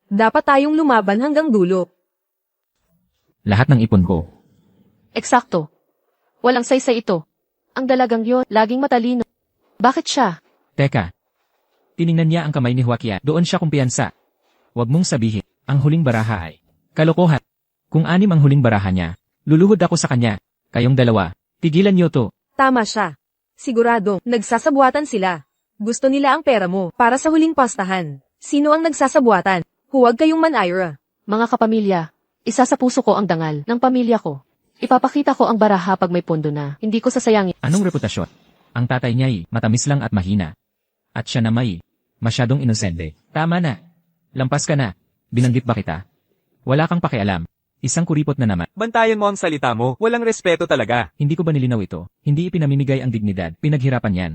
Dapat tayong lumaban hanggang dulo. Lahat ng ipon ko. Eksakto. Walang saysay ito. Ang dalagang yon, laging matalino. Bakit siya? Teka. Tiningnan niya ang kamay ni Joaquin. Doon siya kumpiyansa. Huwag mong sabihin, ang huling baraha ay kalokohan. Kung 6 ang huling baraha niya, luluhod ako sa kanya. Kayong dalawa, tigilan niyo to. Tama siya. Sigurado, nagsasabuatan sila. Gusto nila ang pera mo para sa huling pastahan. Sino ang nagsasabuatan? Huwag kayong manayra. Mga kapamilya, isa sa puso ko ang dangal ng pamilya ko. Ipapakita ko ang baraha pag may pondo na. Hindi ko sasayangin. Anong reputasyon? Ang tatay niya'y matamis lang at mahina. At siya nama'y masyadong inosente. Tama na. Lampas ka na. Binanggit ba kita? Wala kang pakialam. Isang kuripot na naman. Bantayan mo ang salita mo, walang respeto talaga. Hindi ko ba nilinaw ito? Hindi ipinamimigay ang dignidad. Pinaghirapan yan.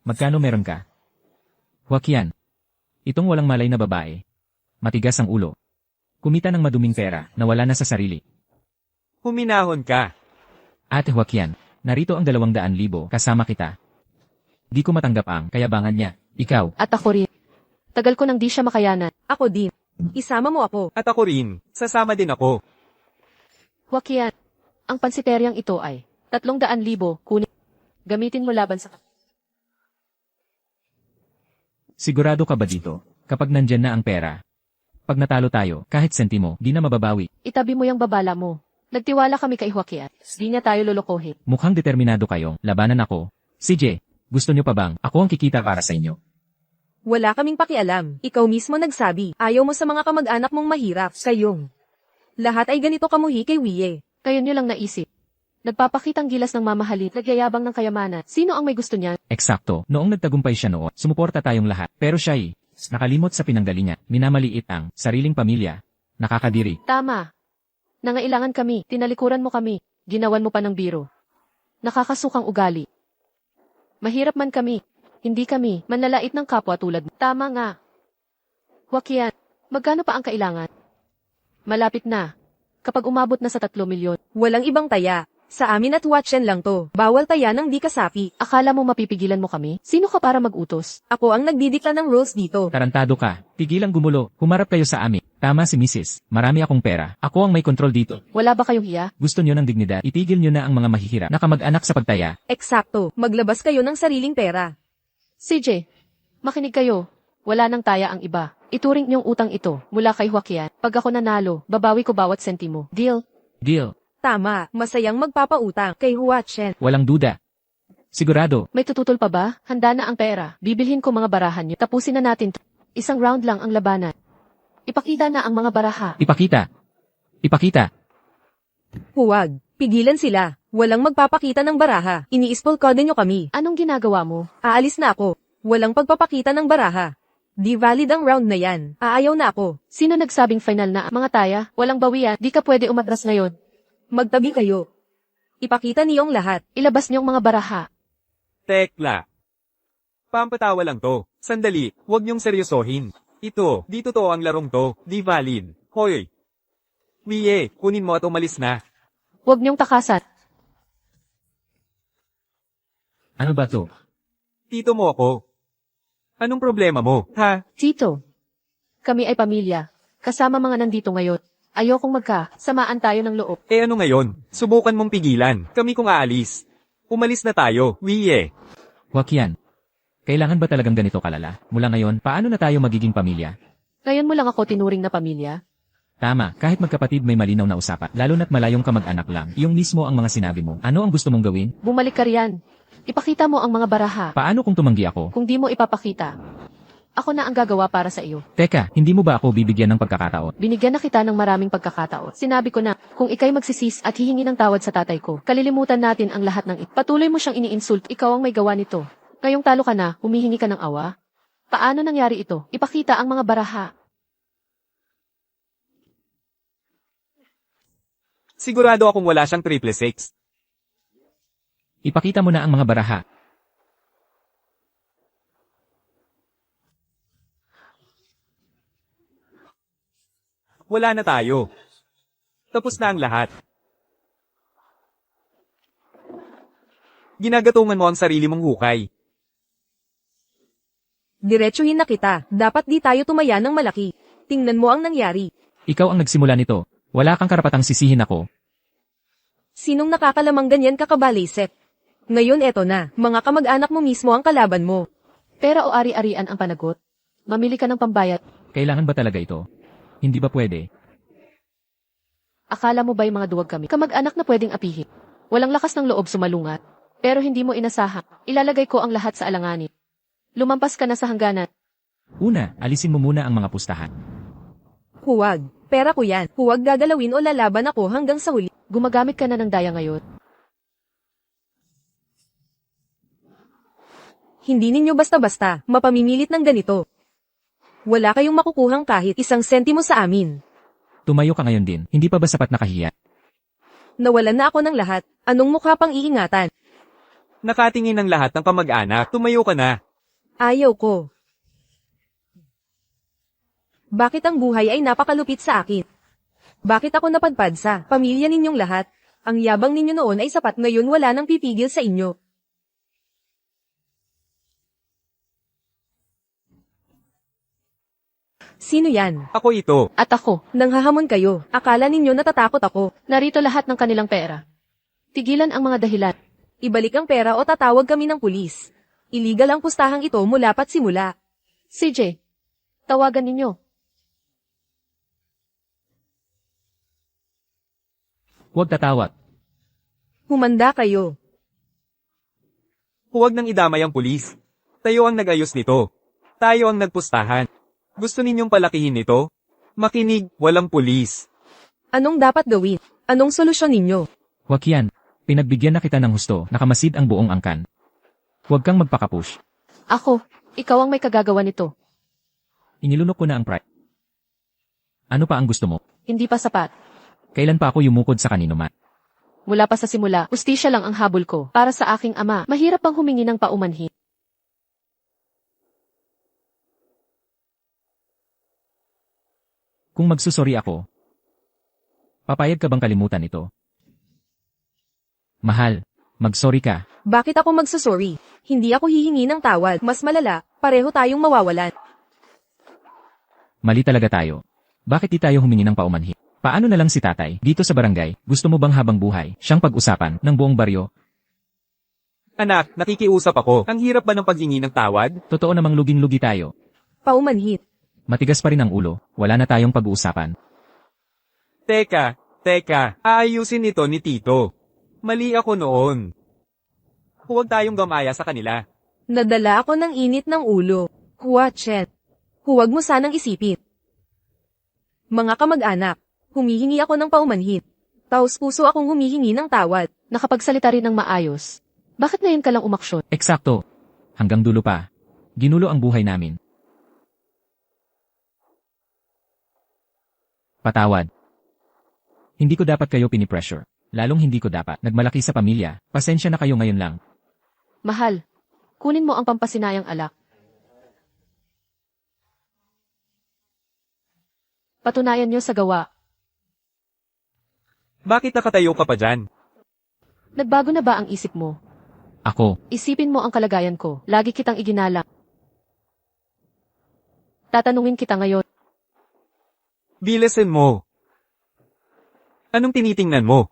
Magkano meron ka? Joaquin. Itong walang malay na babae. Matigas ang ulo. Kumita ng maduming pera na wala na sa sarili. Huminahon ka. Ate Joaquin, narito ang 200,000 kasama kita. Di ko matanggap ang kayabangan niya. Ikaw, At ako rin. Tagal ko nang di siya makayanan. Ako din. Isama mo ako. At ako rin, sasama din ako. Joaquin, ang pansiteryang ito ay 300,000 kunin. Gamitin mo laban sa... sigurado ka ba dito? Kapag nandyan na ang pera. Pag natalo tayo, kahit sentimo, di na mababawi. Itabi mo yung babala mo. Nagtiwala kami kay Joaquin. Di niya tayo lolokohin. Mukhang determinado kayong labanan ako. CJ, gusto niyo pa bang ako ang kikita para sa inyo? Wala kaming pakialam. Ikaw mismo nagsabi. Ayaw mo sa mga kamag-anak mong mahirap. Kayong. Lahat ay ganito kamuhi kay Wie. Kayo nyo lang naisip. Nagpapakitang gilas ng mamahalin, nagyayabang ng kayamanan. Sino ang may gusto niya? Eksakto, noong nagtagumpay siya noon, sumuporta tayong lahat. Pero siya'y nakalimot sa pinanggali niya, minamaliit ang sariling pamilya. Nakakadiri. Tama. Nangailangan kami, tinalikuran mo kami, ginawan mo pa ng biro. Nakakasukang ugali. Mahirap man kami, hindi kami, manlalait ng kapwa tulad mo. Tama nga. Joaquin, magkano pa ang kailangan? Malapit na. Kapag umabot na sa 3 milyon, Walang ibang taya. Sa amin at Watchen lang to. Bawal taya ng di kasapi. akala mo mapipigilan mo kami? Sino ka para mag-utos? Ako ang nagdidikta ng rules dito. Tarantado ka, tigilang gumulo, humarap kayo sa amin. Tama si Mrs. Marami akong pera. Ako ang may kontrol dito. Wala ba kayong hiya? Gusto niyo ng dignidad, itigil niyo na ang mga mahihirap na kamag-anak sa pagtaya. Eksakto. Maglabas kayo ng sariling pera. CJ, makinig kayo. Wala nang taya ang iba. Ituring niyong utang ito mula kay Joaquin. Pag ako nanalo, babawi ko bawat sentimo. Deal? Deal. Tama. Masayang magpapautang kay Watchen. Walang duda. Sigurado. May tututol pa ba? Handa na ang pera. Bibilhin ko mga barahan niyo. Tapusin na natin to. Isang round lang ang labanan. Ipakita na ang mga baraha. Ipakita. Ipakita. Huwag. Pigilan sila. Walang magpapakita ng baraha. Iniispolkode nyo kami. Anong ginagawa mo? Aalis na ako. Walang pagpapakita ng baraha. Di valid ang round na yan. Aayaw na ako. Sino nagsabing final na? Mga taya, walang bawian. Di ka pwede umatras ngayon. Magtabi kayo. Ipakita niyong lahat. Ilabas niyong mga baraha. Tekla. Pampatawa lang to. Sandali, huwag niyong seryosohin. Ito, di totoo ang larong to, di valid. Hoy! Wie, kunin mo at umalis na. Huwag niyong takasan. Ano ba to? Tito mo ako. Anong problema mo, ha? Tito, kami ay pamilya. Kasama mga nandito ngayon. Ayokong samaan tayo ng loob. Eh ano ngayon? Subukan mong pigilan. Kami kung aalis. Umalis na tayo, Wie. Joaquin. Kailangan ba talagang ganito kalala? Mula ngayon, paano na tayo magiging pamilya? Ngayon mo lang ako tinuring na pamilya. Tama, kahit magkapatid may malinaw na usapan, lalo na't malayong kamag-anak lang. Yung mismo ang mga sinabi mo. Ano ang gusto mong gawin? Bumalik ka riyan. Ipakita mo ang mga baraha. Paano kung tumanggi ako? Kung di mo ipapakita, ako na ang gagawa para sa iyo. Teka, hindi mo ba ako bibigyan ng pagkakataon? Binigyan na kita ng maraming pagkakataon. Sinabi ko na, kung ikay magsisis at hihingi ng tawad sa tatay ko, kalilimutan natin ang lahat ng Patuloy mo siyang ini-insult, ikaw ang may gawa nito. Ngayong talo ka na, humihingi ka ng awa? Paano nangyari ito? Ipakita ang mga baraha. Sigurado akong wala siyang 666. Ipakita mo na ang mga baraha. Wala na tayo. Tapos na ang lahat. Ginagatungan mo ang sarili mong hukay. Diretsuhin na kita. Dapat di tayo tumaya ng malaki. Tingnan mo ang nangyari. Ikaw ang nagsimula nito. Wala kang karapatang sisihin ako. Sinong nakakalamang ganyan kakabalisip? Ngayon eto na, mga kamag-anak mo mismo ang kalaban mo. Pera o ari-arian ang panagot? Mamili ka ng pambayad. Kailangan ba talaga ito? Hindi ba pwede? Akala mo ba'y mga duwag kami? Kamag-anak na pwedeng apihin. Walang lakas ng loob sumalungat. Pero hindi mo inasahan. Ilalagay ko ang lahat sa alanganin. Lumampas ka na sa hangganan. Una, alisin mo muna ang mga pustahan. Huwag. Pera ko yan. Huwag gagalawin o lalaban ako hanggang sa huli. Gumagamit ka na ng daya ngayon. Hindi ninyo basta-basta mapamimilit ng ganito. Wala kayong makukuhang kahit isang sentimo sa amin. Tumayo ka ngayon din. Hindi pa ba sapat na kahiya? Nawalan na ako ng lahat. Anong mukha pang iingatan? Nakatingin ng lahat ng kamag-anak, tumayo ka na. Ayaw ko. Bakit ang buhay ay napakalupit sa akin? Bakit ako napadpad sa pamilya ninyong lahat? Ang yabang ninyo noon ay sapat, ngayon wala nang pipigil sa inyo. Sino yan? Ako ito. At ako, Nanghahamon kayo. Akala ninyo natatakot ako. narito lahat ng kanilang pera. Tigilan ang mga dahilan. Ibalik ang pera o tatawag kami ng pulis. Illegal ang pustahang ito mula pat simula. CJ, tawagan ninyo. Huwag tatawag. Humanda kayo. Huwag nang idamay ang pulis. Tayo ang nag-ayos nito. Tayo ang nagpustahan. Gusto ninyong palakihin ito? Makinig, walang pulis. Anong dapat gawin? Anong solusyon ninyo? Huwag yan. Pinagbigyan na kita ng husto, nakamasid ang buong angkan. Huwag kang magpakapush. Ako, ikaw ang may kagagawa nito. Inilunok ko na ang pride. Ano pa ang gusto mo? Hindi pa sapat. Kailan pa ako yumukod sa kanino man? Mula pa sa simula, ustisya lang ang habol ko. Para sa aking ama, mahirap pang humingi ng paumanhin. Kung magsusori ako, papayag ka bang kalimutan ito? Mahal, magsorry ka. Bakit ako magsusorry? Hindi ako hihingi ng tawad. Mas malala, pareho tayong mawawalan. Mali talaga tayo. Bakit di tayo humingi ng paumanhin? Paano na lang si tatay, dito sa barangay, gusto mo bang habang buhay, siyang pag-usapan, ng buong baryo? Anak, nakikiusap ako. Ang hirap ba ng paghingi ng tawad? Totoo namang lugin-lugi tayo. Paumanhit. Matigas pa rin ang ulo, wala na tayong pag-uusapan. Teka, aayusin ito ni Tito. Mali ako noon. Huwag tayong gamaya sa kanila. Nadala ako ng init ng ulo. Huwachet. Huwag mo sanang isipin. Mga kamag-anak, humihingi ako ng paumanhit. Taos-puso akong humihingi ng tawad. Nakapagsalita rin ng maayos. Bakit ngayon ka lang umaksyon? Eksakto. Hanggang dulo pa. Ginulo ang buhay namin. Patawad. Hindi ko dapat kayo pinipressure. Lalong hindi ko dapat. Nagmalaki sa pamilya. Pasensya na kayo ngayon lang. Mahal, kunin mo ang pampasinayang alak. Patunayan niyo sa gawa. Bakit nakatayo ka pa dyan? Nagbago na ba ang isip mo? Ako, Isipin mo ang kalagayan ko. Lagi kitang iginalang. Tatanungin kita ngayon. Bilisan mo. Anong tinitingnan mo?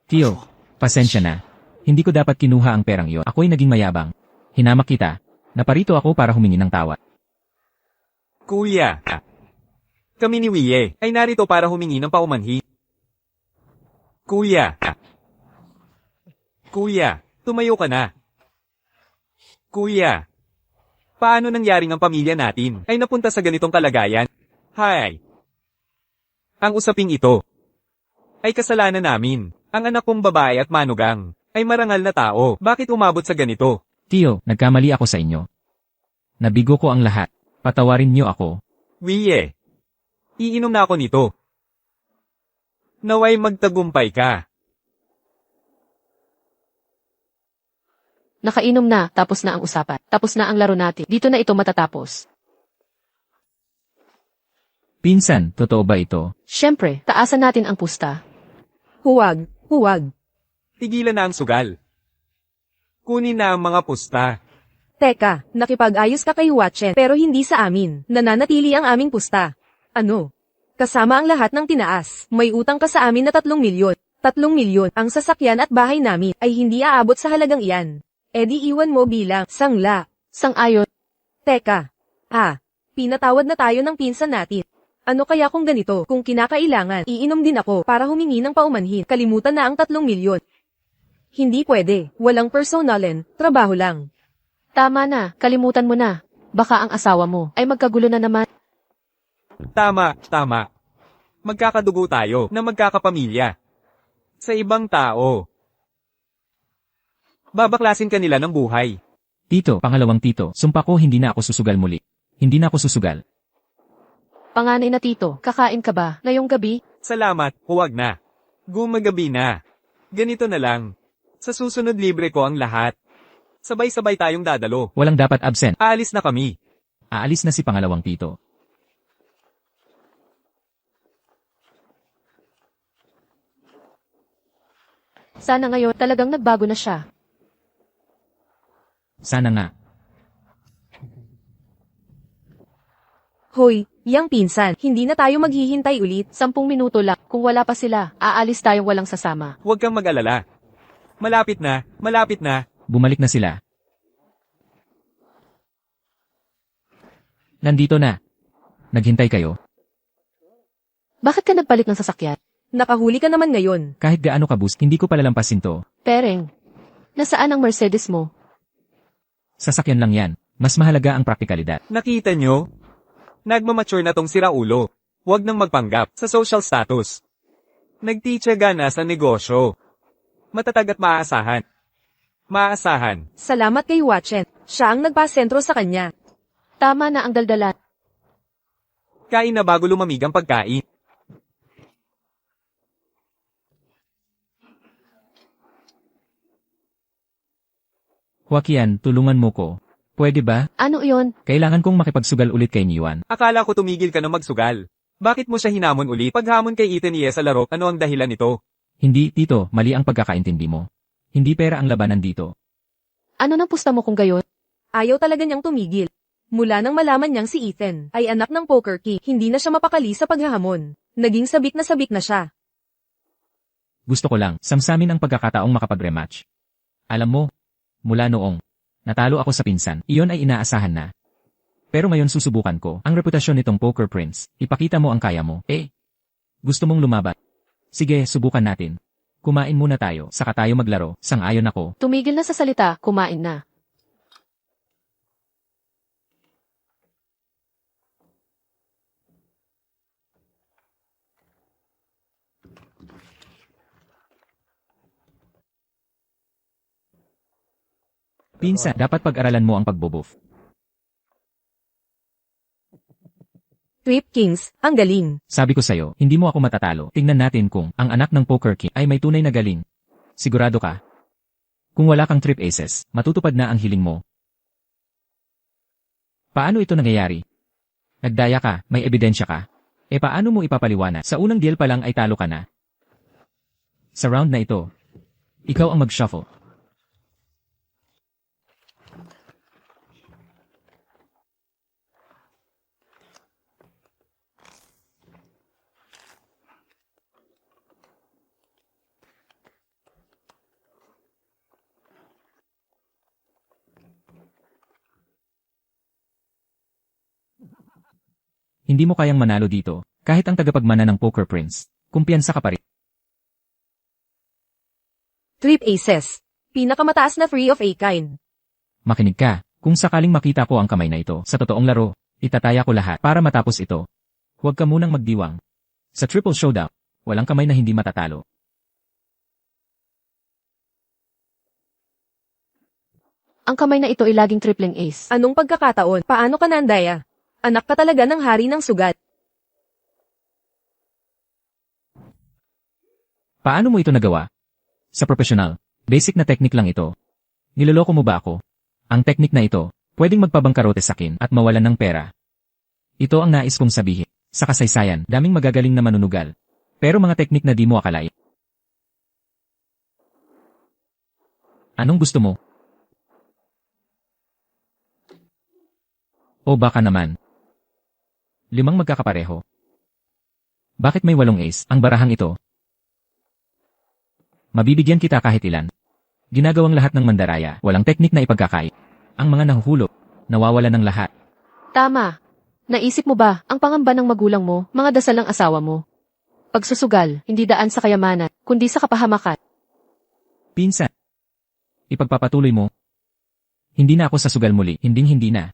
Tio, pasensya na. Hindi ko dapat kinuha ang perang iyon. Ako'y naging mayabang. Hinamak kita. Naparito ako para humingi ng tawad. Kuya. Kami ni Wie ay narito para humingi ng paumanhi. Kuya. Kuya, tumayo ka na. Kuya. Paano nangyaring ang pamilya natin ay napunta sa ganitong kalagayan? Hay. Ang usaping ito ay kasalanan namin. Ang anak kong babae at manugang ay marangal na tao. Bakit umabot sa ganito? Tio, nagkamali ako sa inyo. Nabigo ko ang lahat. Patawarin niyo ako. Wie. Iinom na ako nito. Naway magtagumpay ka. Nakainom na, tapos na ang usapan. Tapos na ang laro natin. Dito na ito matatapos. Pinsan, totoo ba ito? Siyempre, taasan natin ang pusta. Huwag. Tigilan na ang sugal. Kunin na ang mga pusta. Teka, nakipag-ayos ka kay Huwachet pero hindi sa amin. Nananatili ang aming pusta. Ano? Kasama ang lahat ng tinaas. May utang ka sa amin na 3 milyon. 3 milyon. Ang sasakyan at bahay namin ay hindi aabot sa halagang iyan. E di iwan mo bilang sangla. Sang-ayon. Teka. Pinatawad na tayo ng pinsan natin. Ano kaya kung ganito? Kung kinakailangan, iinom din ako para humingi ng paumanhin. Kalimutan na ang 3 milyon. Hindi pwede. Walang personalin. Trabaho lang. Tama na, kalimutan mo na. Baka ang asawa mo ay magkagulo na naman. Tama. Magkakadugo tayo na magkakapamilya. Sa ibang tao. Babaklasin ka nila ng buhay. Tito, pangalawang tito, sumpa ko hindi na ako susugal muli. Hindi na ako susugal. Panganay na tito, kakain ka ba ngayong gabi? Salamat, huwag na. Gumagabi na. Ganito na lang. Sa susunod libre ko ang lahat. Sabay-sabay tayong dadalo. Walang dapat absent. Aalis na kami. Aalis na si pangalawang tito. Sana ngayon talagang nagbago na siya. Sana nga. Hoy, yang pinsan, hindi na tayo maghihintay ulit. 10 minuto lang, kung wala pa sila, aalis tayong walang sasama. Huwag kang mag-alala. Malapit na. Bumalik na sila. Nandito na. Naghintay kayo. Bakit ka nagpalit ng sasakyan? Nakahuli ka naman ngayon. Kahit gaano ka boost, hindi ko palalampasin to. Pereng, nasaan ang Mercedes mo? Sasakyan lang yan. Mas mahalaga ang praktikalidad. Nakita nyo? Nagmamature na tong siraulo. Huwag nang magpanggap sa social status. Nagtityaga na sa negosyo. Matatag at maaasahan. Salamat kay Watchen. Siya ang nagpasentro sa kanya. Tama na ang daldalan. Kain na bago lumamig ang pagkain. Joaquian, tulungan mo ko. Pwede ba? Ano iyon? Kailangan kong makipagsugal ulit kay Niwan. Akala ko tumigil ka na magsugal. Bakit mo siya hinamon ulit? Paghamon kay Ethan sa laro, ano ang dahilan nito? Hindi, tito, mali ang pagkakaintindi mo. Hindi pera ang labanan dito. Ano nang pusta mo kung gayon? Ayaw talaga niyang tumigil. Mula nang malaman niyang si Ethan ay anak ng poker king, hindi na siya mapakali sa paghahamon. Naging sabik na siya. Gusto ko lang, samsamin ang pagkakataong makapag-rematch. Alam mo, mula noong natalo ako sa pinsan, iyon ay inaasahan na. Pero ngayon susubukan ko ang reputasyon nitong Poker Prince. Ipakita mo ang kaya mo. Gusto mong lumaban? Sige, subukan natin. Kumain muna tayo, saka tayo maglaro. Sang-ayon ako. Tumigil na sa salita, kumain na. Pinsan, dapat pag-aralan mo ang pagbobuff. Trip Kings, ang galing. Sabi ko sa'yo, hindi mo ako matatalo. Tingnan natin kung ang anak ng Poker King ay may tunay na galing. Sigurado ka? Kung wala kang trip aces, matutupad na ang hiling mo. Paano ito nangyayari? Nagdaya ka, may ebidensya ka. Paano mo ipapaliwanag? Sa unang deal pa lang ay talo ka na. Sa round na ito, ikaw ang mag-shuffle. Hindi mo kayang manalo dito, kahit ang tagapagmana ng Poker Prince. Kumpiyansa ka pa rin. Trip Aces. Pinakamataas na free of a kind. Makinig ka, kung sakaling makita ko ang kamay na ito sa totoong laro, itataya ko lahat para matapos ito. Huwag ka munang magdiwang. Sa triple showdown, walang kamay na hindi matatalo. Ang kamay na ito ay laging tripling ace. Anong pagkakataon? Paano ka nandaya? Anak ka talaga ng hari ng sugat. Paano mo ito nagawa? Sa profesional, basic na technique lang ito. Niloloko mo ba ako? Ang technique na ito, pwedeng magpabangkarote sa akin at mawalan ng pera. Ito ang nais kong sabihin. Sa kasaysayan, daming magagaling na manunugal. Pero mga technique na di mo akalain. Anong gusto mo? O baka naman. 5 magkakapareho. Bakit may 8 ace ang barahang ito? Mabibigyan kita kahit ilan. Ginagawang lahat ng mandaraya, walang teknik na ipagkakai. Ang mga nahuhulog, nawawala ng lahat. Tama. Naisip mo ba, ang pangamba ng magulang mo, mga dasal ng asawa mo? Pagsusugal, hindi daan sa kayamanan, kundi sa kapahamakan. Pinsan, ipagpapatuloy mo. Hindi na ako sa sugal muli, hindi na.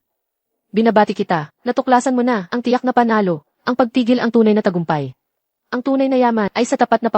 Binabati kita, natuklasan mo na, ang tiyak na panalo, ang pagtigil ang tunay na tagumpay. Ang tunay na yaman ay sa tapat na